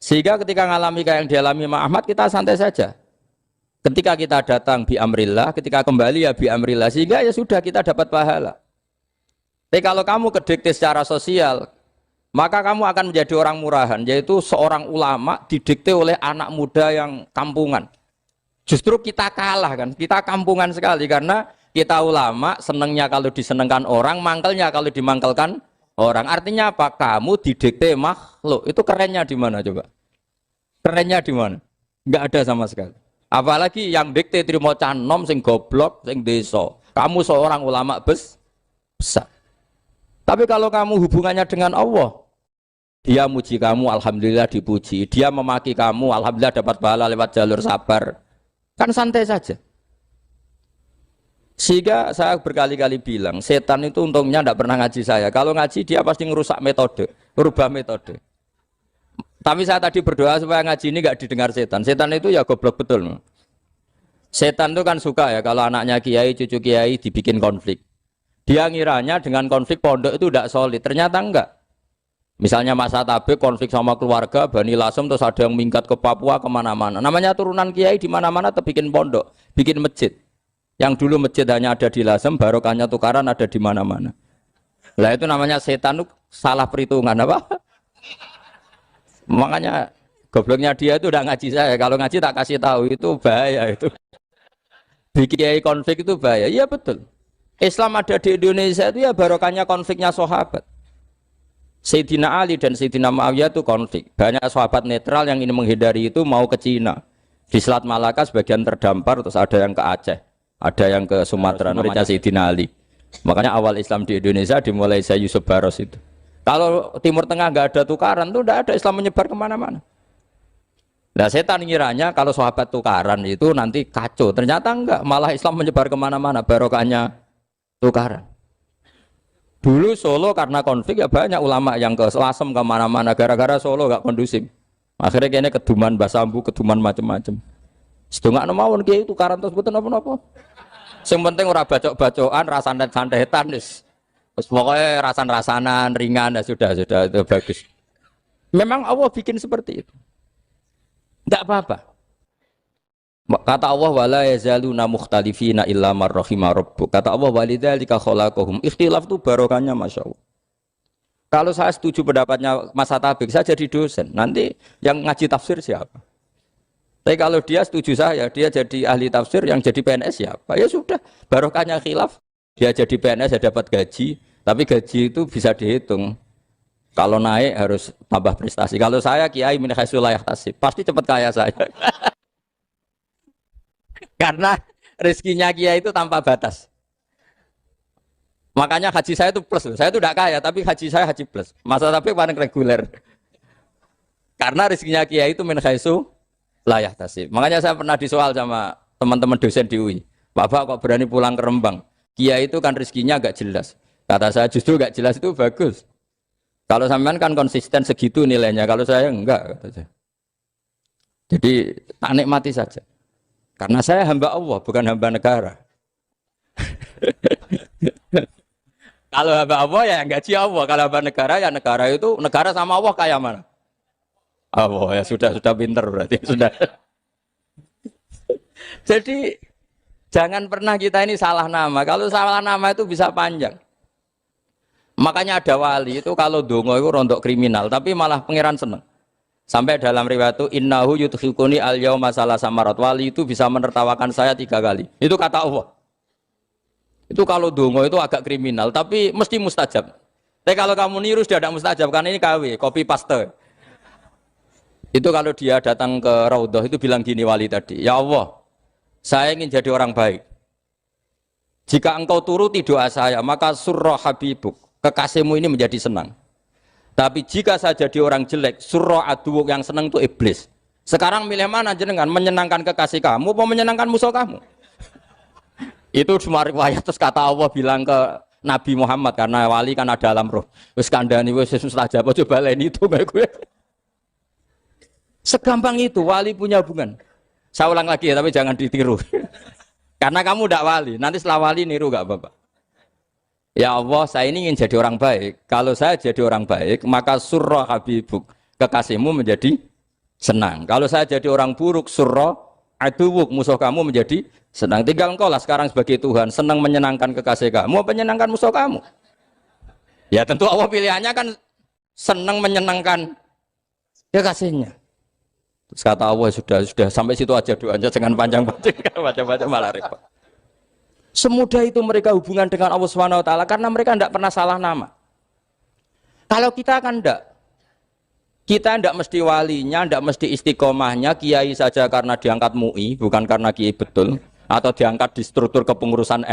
sehingga ketika ngalami kayak yang dialami Ahmad, kita santai saja. Ketika kita datang bi amrillah, ketika kembali ya bi amrillah, sehingga ya sudah kita dapat pahala. Tapi kalau kamu kedikte secara sosial, maka kamu akan menjadi orang murahan, yaitu seorang ulama didikte oleh anak muda yang kampungan. Justru kita kalah kan, kita kampungan sekali karena kita ulama senengnya kalau disenengkan orang, mangkelnya kalau dimangkelkan orang. Artinya apa? Kamu didikte makhluk. Itu kerennya di mana coba? Kerennya di mana? Enggak ada sama sekali. Apalagi yang dikte trimo canom sing goblok sing desa. Kamu seorang ulama besar. Tapi kalau kamu hubungannya dengan Allah, dia muji kamu, alhamdulillah dipuji. Dia memaki kamu, alhamdulillah dapat pahala lewat jalur sabar. Kan santai saja. Sehingga saya berkali-kali bilang, setan itu untungnya tidak pernah ngaji saya. Kalau ngaji dia pasti ngerusak metode, merubah metode. Tapi saya tadi berdoa supaya ngaji ini nggak didengar setan. Setan itu ya goblok betul. Setan itu kan suka ya kalau anaknya kiai, cucu kiai dibikin konflik. Dia ngiranya dengan konflik pondok itu tidak solid. Ternyata enggak. Misalnya masa tabik konflik sama keluarga, Bani Lasem, terus ada yang minggat ke Papua kemana-mana. Namanya turunan kiai di mana-mana bikin pondok, bikin masjid. Yang dulu masjid hanya ada di Lasem, barokahnya tukaran ada di mana-mana. Lah itu namanya setan itu salah perhitungan apa? Makanya gobloknya dia itu udah ngaji saya. Kalau ngaji tak kasih tahu itu bahaya itu. Bikin kiai konflik itu bahaya. Iya betul. Islam ada di Indonesia itu ya barokahnya konfliknya sahabat. Sayyidina Ali dan Sayyidina Muawiyah itu konflik. Banyak sahabat netral yang ingin menghindari itu mau ke Cina. Di Selat Malaka sebagian terdampar, terus ada yang ke Aceh, ada yang ke Sumatera, namanya Sayyidina Ali. Makanya awal Islam di Indonesia dimulai Syekh Yusuf Baros itu. Kalau Timur Tengah nggak ada tukaran, itu tidak ada Islam menyebar kemana-mana. Nah setan ngiranya kalau sahabat tukaran itu nanti kacau. Ternyata enggak, malah Islam menyebar kemana-mana, barokahnya tukaran. Dulu Solo karena konflik ya banyak ulama yang ke Lasem kemana-mana gara-gara Solo gak kondusif. Akhirnya kayaknya keduman basambu, keduman macam-macam. Sedungak mawon kiai tukaran terus betul apa-apa. Yang penting ora bacok-bacokan, rasan-santetan wis. Terus pokoknya rasan-rasanan ringan ya sudah itu bagus. Memang Allah bikin seperti itu. Enggak apa-apa. Kata Allah wala yazaluna mukhtalifina illa man rahima rabbuk. Kata Allah walidzalika khalaqahum. Ikhtilaf itu barokahnya masyaallah. Kalau saya setuju pendapatnya Mas Atabik, saya jadi dosen. Nanti yang ngaji tafsir siapa? Tapi kalau dia setuju saya, dia jadi ahli tafsir, yang jadi PNS siapa? Ya sudah, barokahnya khilaf. Dia jadi PNS ya dapat gaji, tapi gaji itu bisa dihitung. Kalau naik harus tambah prestasi. Kalau saya kiai min haitsu la yahtasib, pasti cepat kaya saya. Karena rezekinya kiai itu tanpa batas. Makanya haji saya itu plus. Saya itu tidak kaya, tapi haji saya haji plus. Masa tapi paling reguler. Karena rezekinya kiai itu min haitsu la yahtasib. Makanya saya pernah disoal sama teman-teman dosen di UI. Bapak kok berani pulang ke Rembang? Kiai itu kan rezekinya agak jelas. Kata saya justru agak jelas itu bagus. Kalau sampean kan konsisten segitu nilainya. Kalau saya enggak. Kata saya. Jadi tak nikmati saja. Karena saya hamba Allah, bukan hamba negara. Kalau hamba Allah ya yang gaji Allah. Kalau hamba negara ya negara itu negara sama Allah kayak mana? Allah ya sudah pinter berarti sudah. Jadi jangan pernah kita ini salah nama. Kalau salah nama itu bisa panjang. Makanya ada wali itu kalau dongo itu rontok kriminal, tapi malah pangeran seneng. Sampai dalam riwayat itu innahu yudhikuni al yauma salah samarat. Wali itu bisa menertawakan saya 3 kali. Itu kata Allah. Itu kalau dongo itu agak kriminal, tapi mesti mustajab. Tapi kalau kamu niru sudah tidak mustajab karena ini KW, copy paste. Itu kalau dia datang ke Raudhah itu bilang gini wali tadi, ya Allah, saya ingin jadi orang baik. Jika engkau turuti doa saya, maka surah habibuk, kekasihmu ini menjadi senang. Tapi jika saya jadi orang jelek, surah aduwuk yang senang itu iblis. Sekarang milih mana jenengan, menyenangkan kekasih kamu atau menyenangkan musuh kamu? Itu cuma riwayat terus kata Allah bilang ke Nabi Muhammad karena wali kan ada alam roh. Wis kandhani wis mustajab coba lain itu gue. Segampang itu wali punya hubungan. Saya ulang lagi ya, tapi jangan ditiru. Karena kamu tidak wali, nanti setelah wali niru gak apa-apa. Ya Allah, saya ini ingin jadi orang baik. Kalau saya jadi orang baik, maka surah habibuk, kekasihmu menjadi senang. Kalau saya jadi orang buruk, surah aduwuk, musuh kamu menjadi senang. Tinggal engkau lah sekarang sebagai Tuhan, senang menyenangkan kekasih kamu, menyenangkan musuh kamu. Ya tentu Allah pilihannya kan senang menyenangkan kekasihnya. Terus kata Allah sudah sampai situ aja doanya, jangan panjang-panjang, baca-baca malah repot. Semudah itu mereka hubungan dengan Allah Subhanahu wa taala karena mereka tidak pernah salah nama. Kalau kita kan tidak. Kita tidak mesti walinya, tidak mesti istiqomahnya, kiai saja karena diangkat MUI, bukan karena kiai betul, atau diangkat di struktur kepengurusan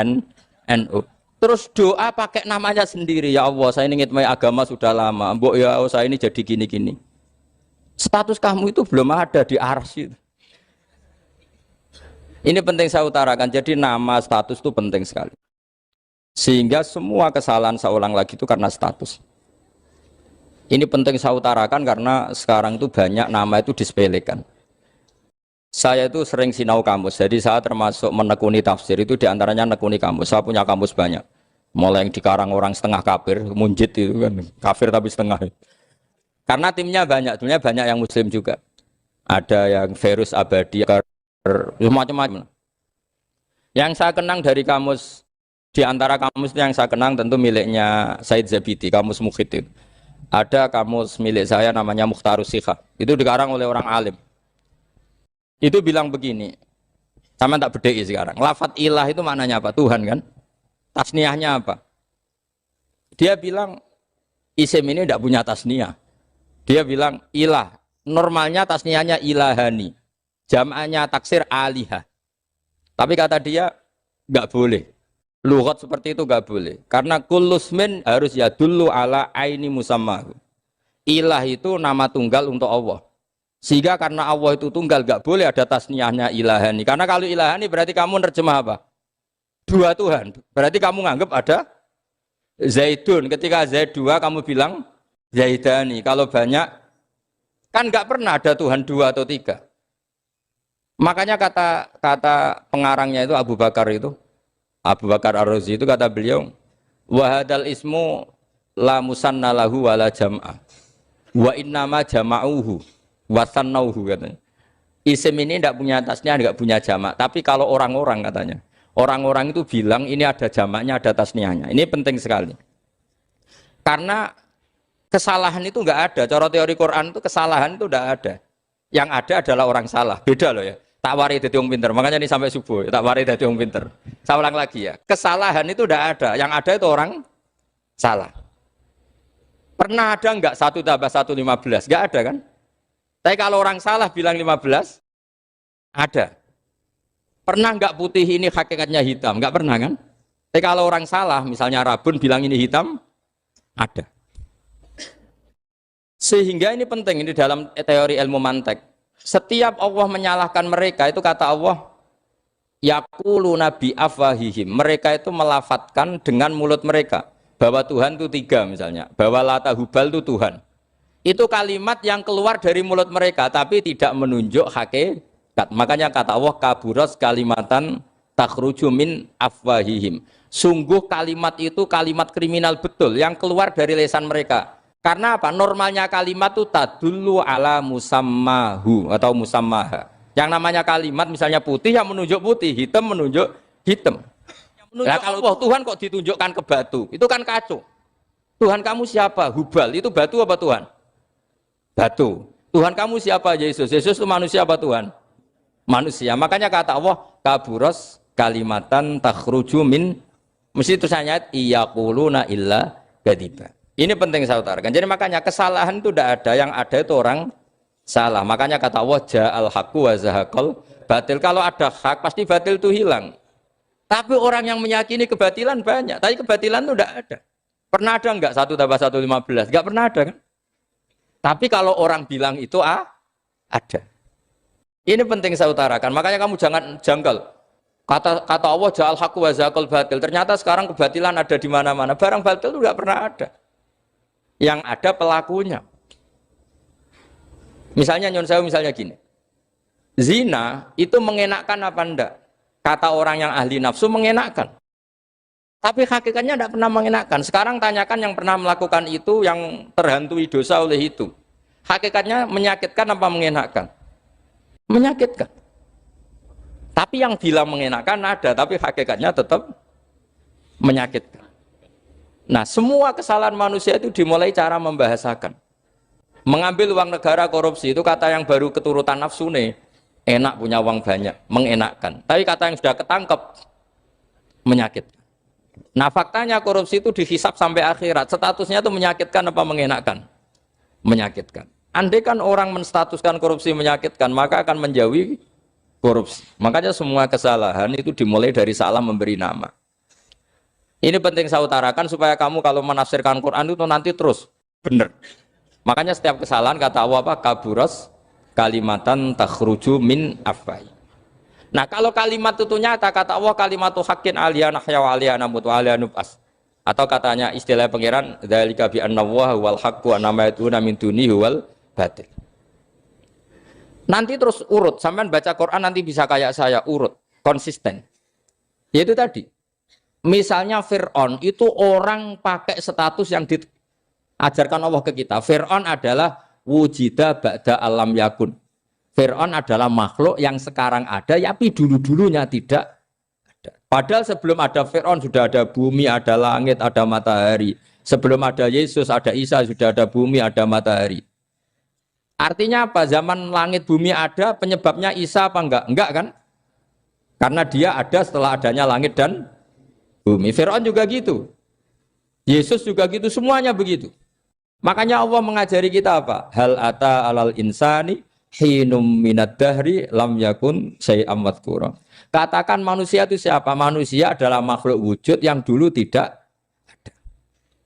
NU. Terus doa pakai namanya sendiri, ya Allah saya ini ngitmai agama sudah lama, mbok ya Allah saya ini jadi gini-gini. Status kamu itu belum ada di arsy. Ini penting saya utarakan, jadi nama status itu penting sekali. Sehingga semua kesalahan saya ulang lagi itu karena status. Ini penting saya utarakan karena sekarang itu banyak nama itu disepelekan. Saya itu sering sinau kamus, jadi saya termasuk menekuni tafsir itu diantaranya menekuni kamus. Saya punya kamus banyak. Mulai yang dikarang orang setengah kafir, munjid itu kan, kafir tapi setengah. Karena timnya banyak yang muslim juga. Ada yang virus abadi, macam-macam. Yang saya kenang dari kamus, di antara kamus yang saya kenang tentu miliknya Said Zabidi, kamus Mukhid itu. Ada kamus milik saya namanya Mukhtarus Sikhah. Itu dikarang oleh orang alim. Itu bilang begini, sama tak bedai sekarang. Lafat ilah itu maknanya apa? Tuhan kan? Tasniahnya apa? Dia bilang isim ini tidak punya tasniah. Dia bilang ilah, normalnya tasniahnya ilahani, jam'anya taksir alihah. Tapi kata dia nggak boleh. Lughat seperti itu nggak boleh. Karena kullusmin harus yadullu ala aini musammahu. Ilah itu nama tunggal untuk Allah. Sehingga karena Allah itu tunggal nggak boleh ada tasniahnya ilahani. Karena kalau ilahani berarti kamu nerjemah apa? Dua Tuhan. Berarti kamu nganggap ada Zaidun. Ketika Zaid dua kamu bilang Zaidani. Kalau banyak kan nggak pernah ada Tuhan 2 atau 3. Makanya kata pengarangnya itu Abu Bakar Ar-Razi itu kata beliau, wahadal ismu la musanna lahu wala jam'ah wa innama jama'uhu wa sannauhu katanya. Isim ini tidak punya tasniah, tidak punya jamak. Tapi kalau orang-orang katanya, orang-orang itu bilang ini ada jamaknya, ada tasniahnya. Ini penting sekali. Karena kesalahan itu enggak ada. Cara teori Quran itu kesalahan itu enggak ada. Yang ada adalah orang salah. Beda loh ya. Tak wari dadi wong pinter. Makanya ini sampai subuh, tak wari dadi wong pinter. Saya ulang lagi ya. Kesalahan itu enggak ada. Yang ada itu orang salah. Pernah ada enggak 1 tambah 1 15? Enggak ada kan? Tapi kalau orang salah bilang 15, ada. Pernah enggak putih ini hakikatnya hitam? Enggak pernah kan? Tapi kalau orang salah, misalnya Rabun bilang ini hitam, ada. Sehingga ini penting, ini dalam teori ilmu mantek. Setiap Allah menyalahkan mereka, itu kata Allah, yaquluna bi afwahihim. Mereka itu melafatkan dengan mulut mereka bahwa Tuhan itu 3 misalnya, bahwa Lata Hubal itu Tuhan. Itu kalimat yang keluar dari mulut mereka tapi tidak menunjuk hakikat. Makanya kata Allah kaburas kalimatan takhruju min afwahihim. Sungguh kalimat itu kalimat kriminal betul yang keluar dari lisan mereka. Karena apa? Normalnya kalimat itu tadullu ala musammahu atau musammaha. Yang namanya kalimat misalnya putih yang menunjuk putih, hitam menunjuk hitam. Nah, kalau Tuhan kok ditunjukkan ke batu, itu kan kacau. Tuhan kamu siapa? Hubal, itu batu apa Tuhan? Batu. Tuhan kamu siapa? Yesus. Yesus itu manusia apa Tuhan? Manusia. Makanya kata Allah, kaburos kalimatan takhruju min, mesti tulisannya iyaquluna illa kadiba. Ini penting saya utarakan. Jadi makanya kesalahan itu tidak ada, yang ada itu orang salah. Makanya kata Allah, ja'al haqqu wa zahaqal batil. Kalau ada hak pasti batil itu hilang. Tapi orang yang meyakini kebatilan banyak, tapi kebatilan itu tidak ada. Pernah ada enggak 1 tambah 1 15? Enggak pernah ada kan? Tapi kalau orang bilang itu ada. Ini penting saya utarakan. Makanya kamu jangan janggal. Kata Allah ja'al haqqu wa zahaqal batil. Ternyata sekarang kebatilan ada di mana-mana. Barang batil itu enggak pernah ada. Yang ada pelakunya. Misalnya nyon saya misalnya gini. Zina itu mengenakkan apa enggak? Kata orang yang ahli nafsu mengenakkan. Tapi hakikatnya tidak pernah mengenakkan. Sekarang tanyakan yang pernah melakukan itu, yang terhantui dosa oleh itu. Hakikatnya menyakitkan apa mengenakkan? Menyakitkan. Tapi yang bilang mengenakkan ada, tapi hakikatnya tetap menyakitkan. Nah, semua kesalahan manusia itu dimulai cara membahasakan. Mengambil uang negara korupsi itu kata yang baru keturutan nafsu nih. Enak punya uang banyak, mengenakkan. Tapi kata yang sudah ketangkep, menyakitkan. Nah, faktanya korupsi itu dihisap sampai akhirat. Statusnya itu menyakitkan apa mengenakkan? Menyakitkan. Andai kan orang menstatuskan korupsi menyakitkan, maka akan menjauhi korupsi. Makanya semua kesalahan itu dimulai dari salah memberi nama. Ini penting saya utarakan supaya kamu kalau menafsirkan Quran itu nanti terus benar. Makanya setiap kesalahan kata Allah apa? Kaburos kalimatan takhruju min afwai. Nah, kalau kalimat itu nyata kata Allah kalimatu haqqin aliyana nahya wa aliyana mut wa aliyana nub'as. Atau katanya istilah pangeran dzalika bi anna wal haqqu wa nama yatuna min dunihi wal batil. Nanti terus urut, sampean baca Quran nanti bisa kayak saya urut, konsisten. Yaitu tadi. Misalnya Fir'aun itu orang pakai status yang diajarkan Allah ke kita. Fir'aun adalah wujida ba'da alam yakun. Fir'aun adalah makhluk yang sekarang ada, tapi dulu-dulunya tidak ada. Padahal sebelum ada Fir'aun sudah ada bumi, ada langit, ada matahari. Sebelum ada Yesus, ada Isa, sudah ada bumi, ada matahari. Artinya apa? Zaman langit bumi ada, penyebabnya Isa apa enggak? Enggak kan? Karena dia ada setelah adanya langit dan bumi. Fir'aun juga gitu. Yesus juga gitu, semuanya begitu. Makanya Allah mengajari kita apa? Hal ata alal insani hinum minad dahri lam yakun syai'am madhkura. Katakan manusia itu siapa? Manusia adalah makhluk wujud yang dulu tidak ada.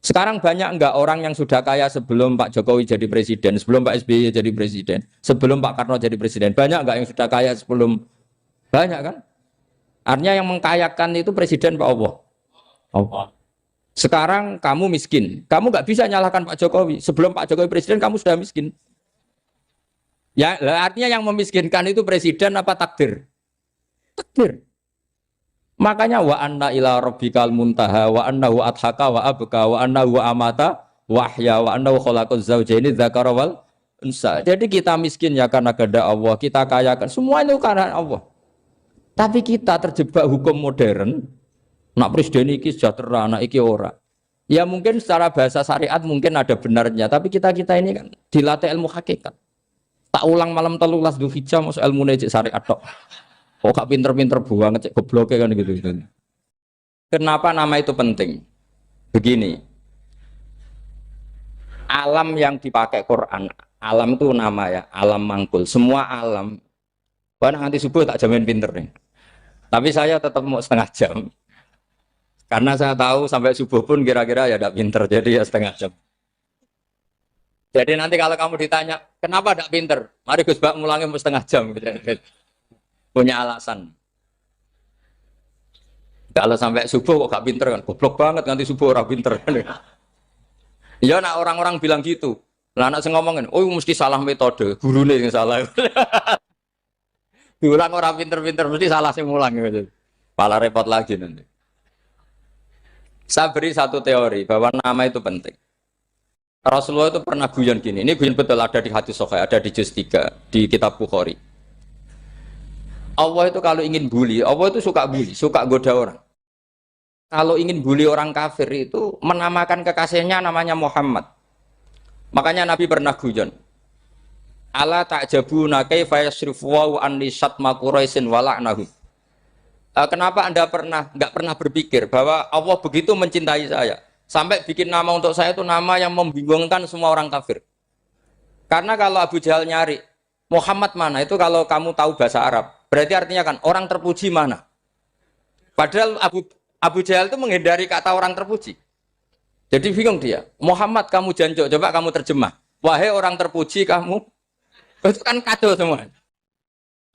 Sekarang banyak enggak orang yang sudah kaya sebelum Pak Jokowi jadi presiden, sebelum Pak SBY jadi presiden, sebelum Pak Karno jadi presiden? Banyak enggak yang sudah kaya sebelum? Banyak kan? Artinya yang mengkayakan itu presiden Pak Allah. Allah. Sekarang kamu miskin, kamu nggak bisa nyalahkan Pak Jokowi. Sebelum Pak Jokowi presiden, kamu sudah miskin. Ya, artinya yang memiskinkan itu presiden apa takdir? Takdir. Makanya wa anna ila rabbikal muntaha wa annahu adhaka wa abka wa annahu amata wa ahya wa annahu khalaqaz zawjaini dzakara wal unsa. Jadi kita miskin ya karena kehendak Allah, kita kaya kan semua itu karena Allah. Tapi kita terjebak hukum modern. Nak presiden iki sejahtera, nak iki ora. Ya mungkin secara bahasa syariat mungkin ada benarnya, tapi kita ini kan dilatih ilmu hakikat. Tak ulang malam 13 Dzulhijjah masuk ilmu cek syariat tok. Kok gak pinter-pinter banget cek gobloke kan gitu. Kenapa nama itu penting? Begini. Alam yang dipakai Quran, alam itu nama ya, alam mangkul. Semua alam. Wah nanti subuh tak jamin pinter nih. Tapi saya tetap mau setengah jam. Karena saya tahu sampai subuh pun kira-kira ya tidak pinter, jadi ya setengah jam. Jadi nanti kalau kamu ditanya, kenapa tidak pinter? Mari Gus Bak mulangnya mau setengah jam. Punya alasan. Kalau sampai subuh kok gak pinter kan? Goblok banget nanti subuh orang pinter. Ya nak orang-orang bilang gitu. Lah anak saya ngomongin, oh mesti salah metode, gurunya yang salah. Diulang orang pinter-pinter, mesti salah sih mulang gitu. Malah repot lagi nanti. Saya beri satu teori bahwa nama itu penting. Rasulullah itu pernah guyon gini, ini guyon betul ada di hadis Sahih, ada di juz 3 di kitab Bukhari. Allah itu kalau ingin bully, Allah itu suka bully, suka goda orang. Kalau ingin bully orang kafir itu menamakan kekasihnya namanya Muhammad. Makanya Nabi pernah guyon. Ala ta'jabuna kaifa yasrifu wa anni syatma Quraisyin wa la'nahu. Kenapa Anda nggak pernah berpikir bahwa Allah begitu mencintai saya sampai bikin nama untuk saya itu nama yang membingungkan semua orang kafir. Karena kalau Abu Jahal nyari Muhammad mana itu kalau kamu tahu bahasa Arab, berarti artinya kan orang terpuji mana. Padahal Abu Jahal itu menghindari kata orang terpuji. Jadi bingung dia. Muhammad kamu jancuk, coba kamu terjemah. Wahai orang terpuji kamu, itu kan kado semua.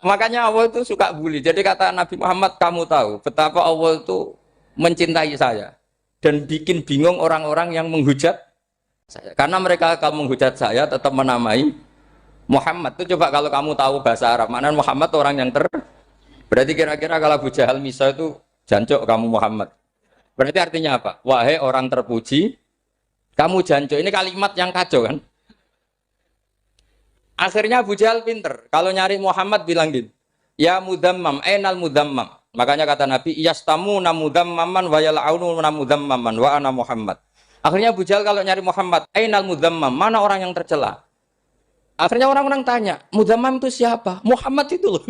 Makanya Allah itu suka bully. Jadi kata Nabi Muhammad, kamu tahu betapa Allah itu mencintai saya dan bikin bingung orang-orang yang menghujat saya. Karena mereka kalau menghujat saya tetap menamai Muhammad. Itu coba kalau kamu tahu bahasa Arab, mana Muhammad orang yang berarti kira-kira kalau Abu Jahal Misa itu jancuk kamu Muhammad. Berarti artinya apa? Wahai orang terpuji, kamu jancuk. Ini kalimat yang kacau kan? Akhirnya Abu Jahal pinter. Kalau nyari Muhammad bilang gitu. Ya mudammam, ainal mudammam. Makanya kata Nabi, yastamuna mudammaman wa yal'aununa mudammaman wa ana Muhammad. Akhirnya Abu Jahal kalau nyari Muhammad, ainal mudammam, mana orang yang tercela? Akhirnya orang-orang tanya, mudammam itu siapa? Muhammad itu loh.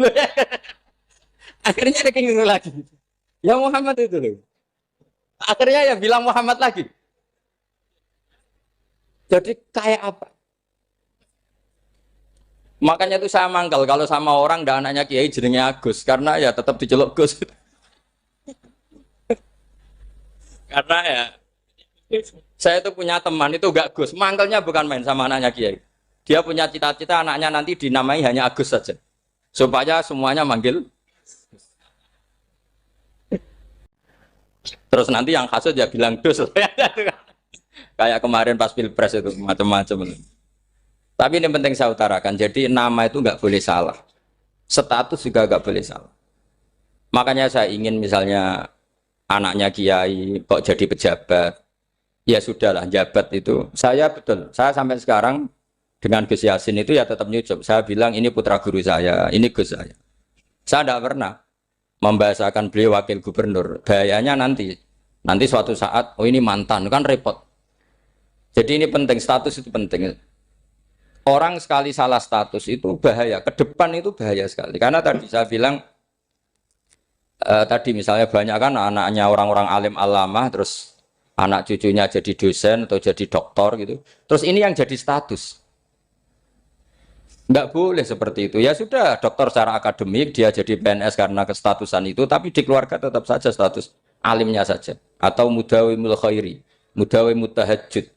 Akhirnya dia keinginan lagi. Ya Muhammad itu loh. Akhirnya ya bilang Muhammad lagi. Jadi kayak apa? Makanya itu saya mangkal kalau sama orang dan anaknya Kiai jenenge Agus karena ya tetap diceluk Gus. Karena ya saya itu punya teman itu gak Gus, mangkalnya bukan main sama anaknya Kiai. Dia punya cita-cita anaknya nanti dinamai hanya Agus saja. Supaya semuanya manggil. Terus nanti yang hasut ya bilang Dus. Kayak kemarin pas Pilpres itu macam-macam. Tapi ini penting saya utarakan, jadi nama itu nggak boleh salah. Status juga nggak boleh salah. Makanya saya ingin misalnya anaknya Kiai kok jadi pejabat, ya sudahlah jabat itu. Saya betul, saya sampai sekarang dengan Gus Yasin itu ya tetap nyucup. Saya bilang ini putra guru saya, ini Gus saya. Saya tidak pernah membahasakan beliau wakil gubernur. Bahayanya nanti suatu saat, oh ini mantan, kan repot. Jadi ini penting, status itu penting. Orang sekali salah status itu bahaya, ke depan itu bahaya sekali. Karena tadi saya bilang, tadi misalnya banyak kan anaknya orang-orang alim alamah, terus anak cucunya jadi dosen atau jadi doktor gitu. Terus ini yang jadi status. Nggak boleh seperti itu. Ya sudah, dokter secara akademik, dia jadi PNS karena kestatusan itu, tapi di keluarga tetap saja status alimnya saja. Atau mudawimul khairi, mudawimut tahajud.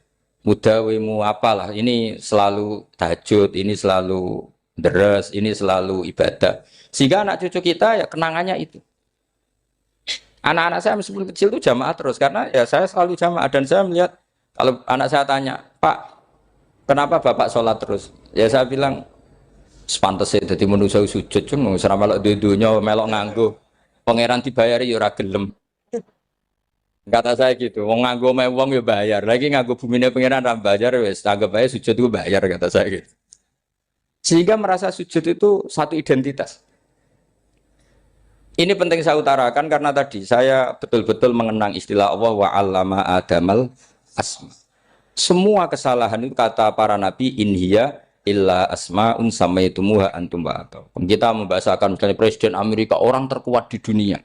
Mudawimu apalah, ini selalu tahajud, ini selalu deres, ini selalu ibadah. Sehingga anak cucu kita ya kenangannya itu. Anak-anak saya meskipun kecil itu jamaah terus, karena ya saya selalu jamaah. Dan saya melihat, kalau anak saya tanya, Pak, kenapa Bapak sholat terus? Ya saya bilang, sepantasnya jadi manusia sujud, cuma selama melok dudunya, melok nganggo. Pangeran dibayari ya ora gelem. Kata saya gitu, wong nganggo wong ya bayar. Lagi nganggo bumine pengiran ra bayar wis anggap aja sujud itu bayar kata saya gitu. Sehingga merasa sujud itu satu identitas. Ini penting saya utarakan karena tadi saya betul-betul mengenang istilah Allah wa 'allama Adamal asma. Semua kesalahan itu kata para nabi inhiya illa asmaun samaitumuha antum ba'atau. Kita membahasakan misalnya presiden Amerika orang terkuat di dunia.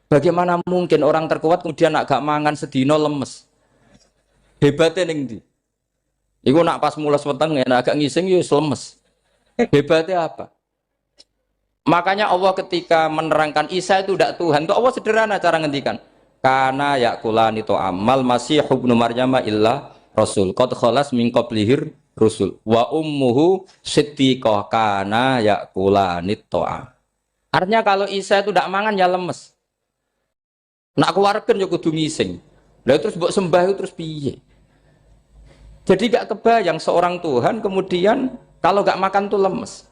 Bagaimana mungkin orang terkuat kemudian agak mangan sedino lemes? Hebatnya ning ndi? Iku nak pas mulas weteng agak ngising ya lemes. Hebatnya apa? Makanya Allah ketika menerangkan Isa itu tidak Tuhan, itu Allah sederhana cara ngendikan. Karena yakulani to amal masih ibnu Maryam illa rasul. Qad khalas min qablihir rusul. Wa ummuhu siddiqah kana yakulani to'am. Artinya kalau Isa itu tidak mangan ya lemes. Nak keluarkan ya kudu ngising. Lah terus mbok sembah terus piye? Jadi gak kebayang seorang Tuhan kemudian kalau gak makan tuh lemes.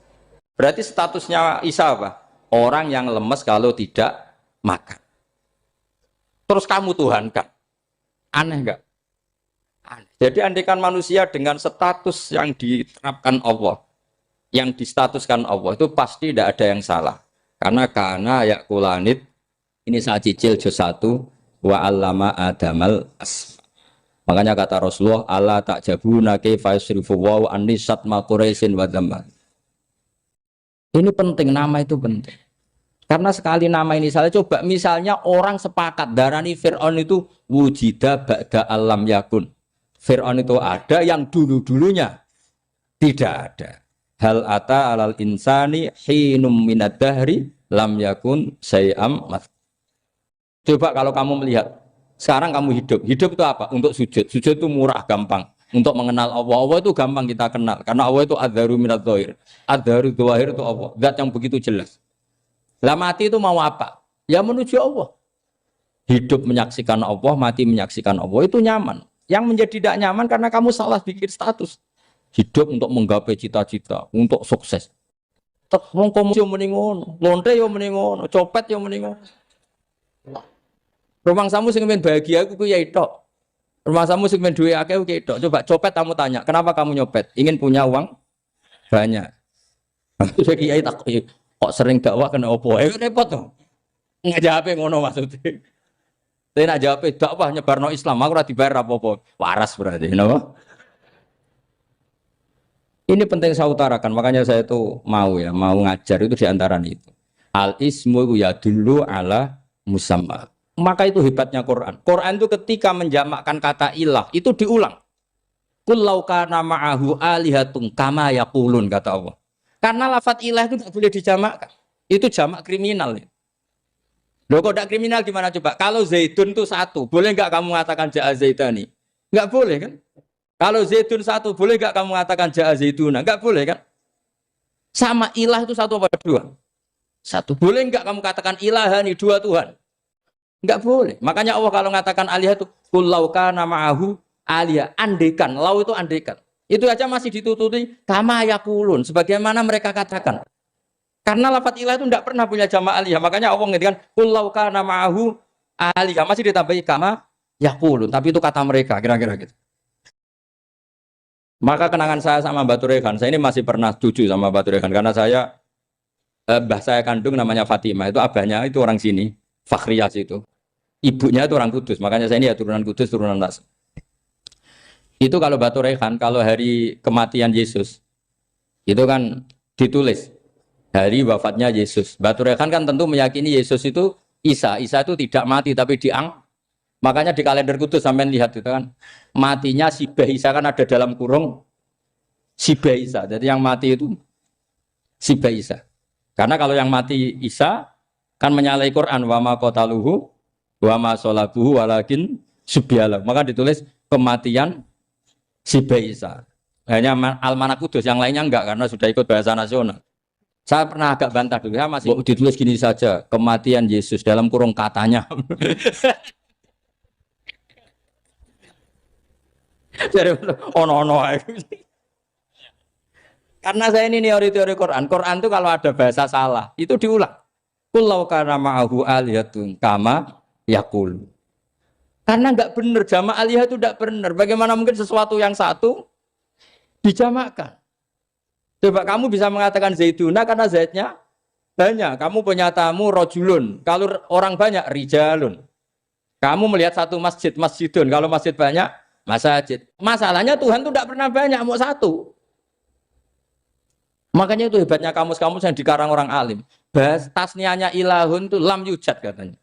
Berarti statusnya Isa apa? Orang yang lemes kalau tidak makan. Terus kamu Tuhan kan? Aneh enggak? Aneh. Jadi andikan manusia dengan status yang diterapkan Allah, yang distatuskan Allah itu pasti tidak ada yang salah. Karena yakulanit ini saya cicil juz 1 wa allama adamal asma. Makanya kata Rasulullah, Allah tak jabuna kaifa yusrifu wa anisat ma quraisin wa dhamma. Ini penting, nama itu penting. Karena sekali nama ini salah, coba misalnya orang sepakat darani Fir'aun itu wujida ba'da alam yakun. Fir'aun itu ada yang dulu-dulunya tidak ada. Hal ata alal insani hinum minad dahri lam yakun sayam mat. Coba kalau kamu melihat sekarang kamu hidup itu apa? Untuk sujud. Sujud itu murah, gampang. Untuk mengenal Allah. Allah itu gampang kita kenal. Karena Allah itu adzaru minadz dzahir. Adzaru dzahir itu Allah. Zat yang begitu jelas. Lah mati itu mau apa? Ya menuju Allah. Hidup menyaksikan Allah, mati menyaksikan Allah. Itu nyaman. Yang menjadi tidak nyaman karena kamu salah bikin status. Hidup untuk menggapai cita-cita. Untuk sukses. Wong komunis yo muni ngono, lonte yo muni ngono, copet yo muni ngono. Rumah samu sing men bahagia aku ya tok. Rumah samu sing men duwe akeh ku tok. Coba copet kamu tanya, kenapa kamu nyopet? Ingin punya uang banyak. Terus kiai tak kok sering dakwah kena opo? Repot to. Ngajape ngono maksudnya. Tapi nak jawab dakwah nyebarno Islam, aku ora dibayar apa-apa. Waras berarti, napa? Ini penting saya utarakan, makanya saya itu mau ngajar itu diantara itu. Al ismu ya dulu ala musamma. Maka itu hebatnya Quran. Quran itu ketika menjamakkan kata ilah itu diulang. Qul law kana ma'ahu alihatun kama yaqulun kata Allah. Karena lafaz ilah itu tidak boleh dijamakkan. Itu jamak kriminal. Loh kok tidak kriminal gimana coba? Kalau Zaidun itu satu, boleh enggak kamu mengatakan ja'a Zaidani? Enggak boleh kan? Kalau Zaidun satu, boleh enggak kamu mengatakan ja'a Zaiduna? Enggak boleh kan? Sama ilah itu satu apa dua? Satu. Boleh enggak kamu katakan ilahani dua Tuhan? Enggak boleh. Makanya Allah kalau mengatakan alihah itu qul law kana ma'ahu alihah, andekan. Lau itu andekan. Itu aja masih ditututi kama yaqulun, sebagaimana mereka katakan. Karena lafaz ilah itu enggak pernah punya jamak alihah. Makanya Allah ngendikan qul law kana ma'ahu alihah, masih ditambahi kama yaqulun, tapi itu kata mereka kira-kira gitu. Maka kenangan saya sama Mbak Turekan, saya ini masih pernah cucu sama Mbak Turekan karena saya mbah saya kandung namanya Fatimah, itu abahnya itu orang sini, Fakhriyas itu. Ibunya itu orang Kudus, makanya saya ini ya turunan Kudus, turunan Nas. Itu kalau Batu Rehan, kalau hari kematian Yesus, itu kan ditulis hari wafatnya Yesus. Batu Rehan kan tentu meyakini Yesus itu Isa itu tidak mati tapi makanya di kalender Kudus sampai lihat itu kan, matinya Sibah Isa kan ada dalam kurung Sibah Isa. Jadi yang mati itu Sibah Isa. Karena kalau yang mati Isa kan menyalahi Quran wa ma qataluhu wa ma sholabuhu walakin subyalah. Maka ditulis kematian Sibah Isa. Hanya Almanak Kudus, yang lainnya enggak karena sudah ikut bahasa nasional. Saya pernah agak bantah dulu, ya masih ditulis gini saja, kematian Yesus dalam kurung katanya. Jadi ono. Karena saya ini teori Quran. Quran itu kalau ada bahasa salah, itu diulang. Qul law kana ma'ahu alihatun kama yaqul. Karena enggak benar, jamak alihah itu enggak benar. Bagaimana mungkin sesuatu yang satu dijamakkan? Coba kamu bisa mengatakan Zaiduna karena Zaidnya banyak. Kamu punya tamu rojulun. Kalau orang banyak rijalun. Kamu melihat satu masjid, masjidun. Kalau masjid banyak, masjid. Masalahnya Tuhan itu enggak pernah banyak, mau satu. Makanya itu hebatnya kamus-kamus yang dikarang orang alim. Bahas tasniahnya ilahun itu lam yujad katanya.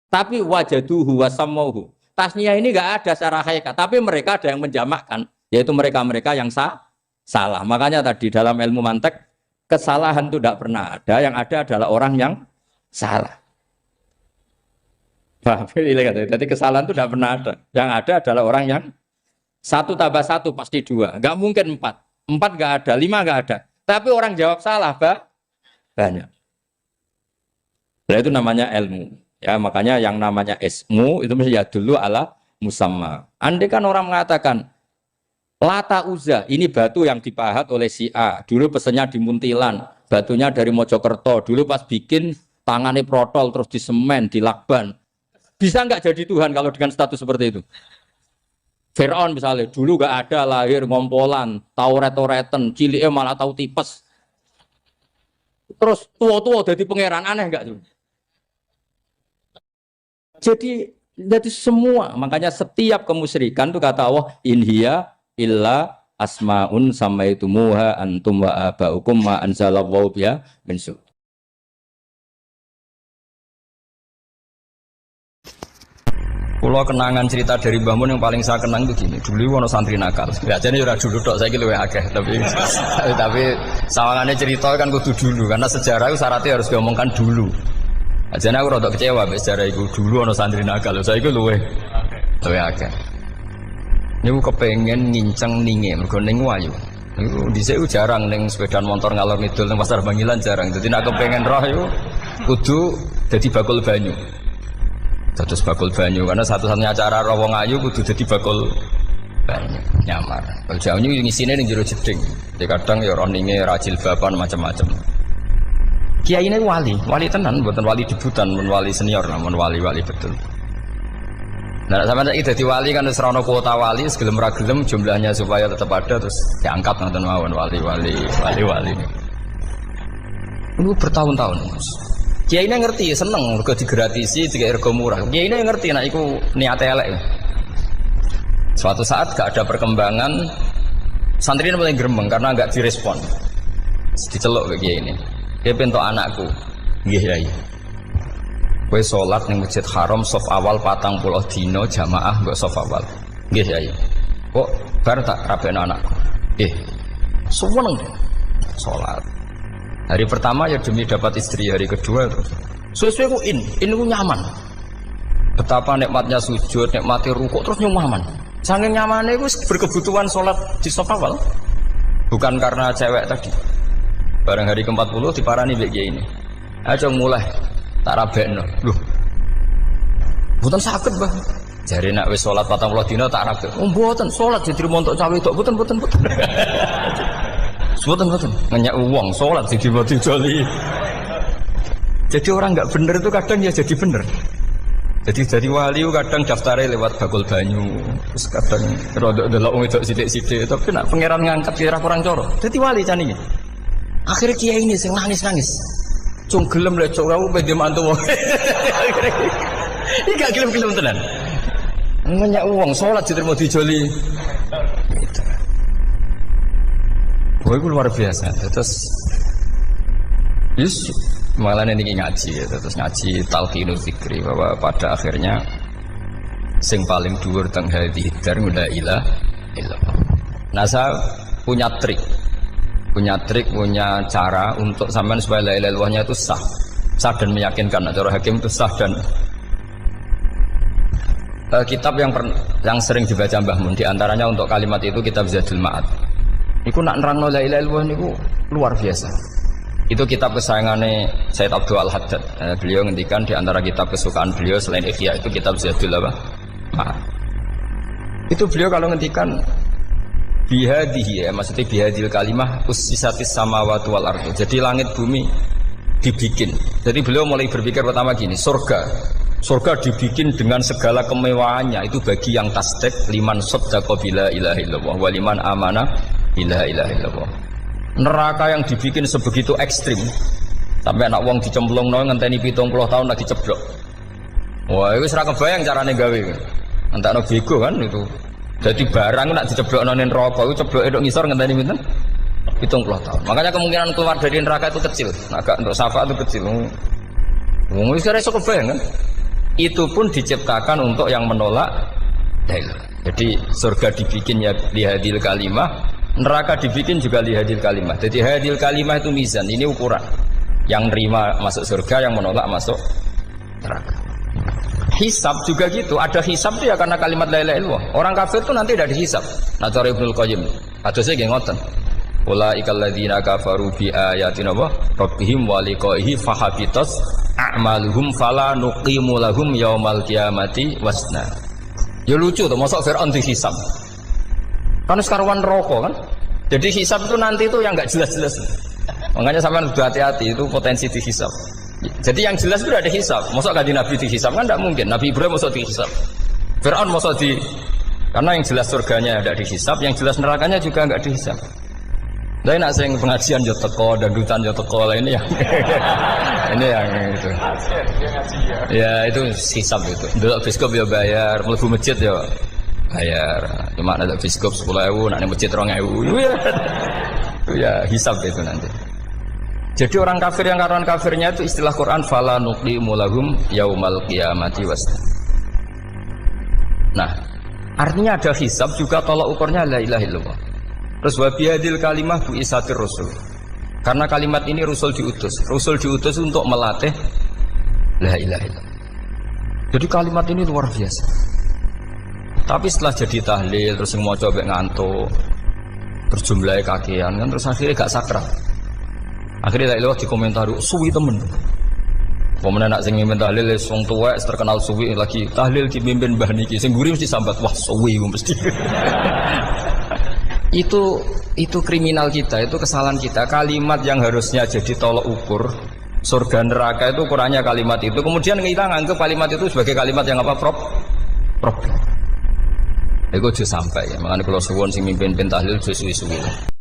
Tapi wajaduhu wasamauhu. Tasniah ini enggak ada secara hakikat, tapi mereka ada yang menjamakkan, yaitu mereka-mereka yang salah. Makanya tadi dalam ilmu mantek, kesalahan itu tidak pernah ada, yang ada adalah orang yang salah. Jadi kesalahan itu tidak pernah ada. Yang ada adalah orang yang satu tambah satu pasti dua. Enggak mungkin empat. Empat enggak ada, lima enggak ada. Tapi orang jawab salah, banyak. Nah, itu namanya ilmu. Ya, makanya yang namanya ismu itu mesti ya dulu ala musamma. Andai kan orang mengatakan Lata Uzza, ini batu yang dipahat oleh si A. Dulu pesennya di Muntilan, batunya dari Mojokerto. Dulu pas bikin tangannya protol terus disemen, dilakban. Bisa nggak jadi Tuhan kalau dengan status seperti itu? Fir'aun misalnya dulu gak ada lahir ngompolan, tahu ret-reten, ciliknya malah tahu tipes. Terus tua-tua jadi pangeran, aneh gak tuh? Jadi semua, makanya setiap kemusyrikan itu kata Allah, in hiya illa asmaun samaitumuha antum wa abaukum ma anzalallahu biha min sultan. Pulau kenangan cerita dari Mbah Mun yang paling saya kenang itu gini. Dulu wono santri nakal. Biasanya ora dulu tok, saiki luwih akeh. Tapi sawangannya cerita kan kudu dulu karena sejarah itu syaratnya harus diomongkan dulu. Ajane aku rada kecewa mbek sejarah itu. Dulu ono santri nakal, saiki luwih akeh. Niku kepengen nginceng ninge mergo ning wayu. Niku dhisik jarang ning sepeda motor ngalor ngidul ning pasar Bangilan jarang. Dadi nek kepengen roh iku kudu dadi bakul banyu. Terus bakul banyu karena satu-satunya cara rawong ayu kudu jadi bakul banyu nyamar. Bakul banyu ngisine ning jero jeding. Jadi kadang ya roninge rajil bapan macam-macam. Kiai ini wali tenan, bukan wali debutan, bukan wali senior, namun wali betul. Nah, sampai saiki dadi wali kan wis ora ono kuota wali, segelem ra gelem jumlahnya supaya tetap ada terus diangkat nonton mawon wali. Ini bertahun-tahun. Kiai ini ngerti, seneng mergo digratisi, dikai rego murah. Kiai ini ngerti nek iku niate elek. Suatu saat gak ada perkembangan, santri ini mulai gremeng karena gak direspon. Diceluk ke kiai ini. Dia pentok anakku. Nggih Yai. Kowe salat ning Masjid Haram saf awal 40 dina jamaah mbok saf awal. Nggih Yai. Kok bar tak rabekno anakku. Nggih. Seneng salat. Hari pertama ya demi dapat istri, hari kedua terus sesuai ku ini ku nyaman. Betapa nikmatnya sujud, nikmati rukuk terus nyaman. Saking nyamannya itu berkebutuhan sholat di saf awal. Bukan karena cewek tadi. Barang hari ke-40 diparani mbek kiai ini. Aja mulai tak rabekno. Loh. Mboten saged, Mbah. Jare nek wis sholat 40 dina tak rabek. Oh mboten, sholat jadi montok cawe tok mboten. Betul nanya uang sholat jadi mati joli. Jadi orang nggak bener itu kadang ya jadi bener. Jadi wali kadang daftarnya lewat bakul banyu, terus kadang rodok delok itu sidik. Tapi nak pangeran ngangkat kira kurang coro. Jadi wali cani. Akhirnya kiai ini sing nangis. Cung gelem lek cok aku pede mantu. Ini gak gelem tenan. Nanya uang sholat jadi mati joli. Wah, itu luar biasa. Terus, malah ini ngaji, terus ngaji talqinu zikri bahwa pada akhirnya sing paling dhuwur teng hadhihi dar la ilaha illallah. Nah, saya punya trik, punya cara untuk sampean supaya la ilaha illallahnya itu sah dan meyakinkan. Cara hakim itu sah dan kitab yang sering dibaca Mbah Mun diantaranya untuk kalimat itu kitab Zadul Ma'ad. Iku nak nerangno la ilaha illallah niku luar biasa. Itu kitab kesayangannya Sayyid Abdul Al-Haddad. Beliau ngendikan di antara kitab kesukaan beliau selain Ihya itu kitab Zadul Ma'ad. Itu beliau kalau ngendikan bihadihi maksudnya bihadil kalimah ussisatis samawati wal ardu. Jadi langit bumi dibikin. Jadi beliau mulai berpikir pertama gini, surga dibikin dengan segala kemewahannya itu bagi yang tasdik liman saddaqa bila ilaha illallah wa liman amana ilaha illallah. Neraka yang dibikin sebegitu ekstrim sampai anak wong dicemplung ngenteni 70 tahun lagi ceblok. Wah, itu seraka bayang carane gawe. Entakno bego kan itu. Jadi barang nak diceblokno ning neraka itu cebloke tok ngisor ngenteni pinten? 70 tahun. Makanya kemungkinan keluar dari neraka itu kecil. Agak untuk syafaat itu kecil. Wong wis ora iso kebayang kan. Itu pun diciptakan untuk yang menolak dalil. Jadi surga dibikin ya lihadil kalimah, neraka dibikin juga lihadil kalimah. Jadi hadil kalimah itu mizan, ini ukuran. Yang nerima masuk surga, yang menolak masuk neraka. Hisab juga gitu, ada hisab itu ya karena kalimat la ilaha illallah. Orang kafir itu nanti tidak dihisab. Nah cara Ibnul Qayyim, hadisnya nggih ngoten. Ulaikal ladzina kafaru bi ayatina rabbihim wa liqaihi fahabitas a'maluhum fala nuqimu lahum yaumal qiyamati wasna. Ya lucu tuh, masuk Fir'aun dihisab. Kan sekarang rokok kan. Jadi hisab itu nanti itu yang enggak jelas-jelas. Makanya sampean udah hati-hati, itu potensi dihisab. Jadi yang jelas itu ada hisab. Masuk kanjeng Nabi dihisab kan enggak mungkin. Nabi Ibrahim masuk dihisab. Fir'aun masuk Karena yang jelas surganya tidak dihisab, yang jelas nerakanya juga nggak dihisab. Tapi nak sing pengajian yo teko, dangdutan yo teko lah ini yang ini yang itu. Ya itu hisab itu. Delok biskop yo bayar, mlebu masjid yo bayar. Cuma ada biskop 10.000, nak masjid 2.000. Itu ya hisab itu nanti. Jadi orang kafir yang karuan kafirnya itu istilah Quran fala nuqimu lahum yaumal qiyamati wasna. Nah, artinya ada hisab juga tolak ukurnya la ilaha illallah. Terus wa bihadil kalimah bu isatir rasul. Karena kalimat ini rasul diutus untuk melatih la ilaha illallah. Jadi kalimat ini luar biasa. Tapi setelah jadi tahlil terus mau coba ngantuk, terus jumlahnya kakean kan terus akhirnya gak sakral. Akhirnya tak lewat di komentar suwi temen. Pemenang nak sing mimpin tahlil wong tuwek terkenal suwi lagi tahlil dipimpin mbah niki sing mburi mesti sambat wah suwi mesti. Itu kriminal kita, itu kesalahan kita. Kalimat yang harusnya jadi tolok ukur surga neraka itu ukurannya kalimat itu. Kemudian kita nganggap kalimat itu sebagai kalimat yang apa problem. Itu sudah sampai ya. Makanya kalau suwon sing mimpin tahlil suwi-suwi.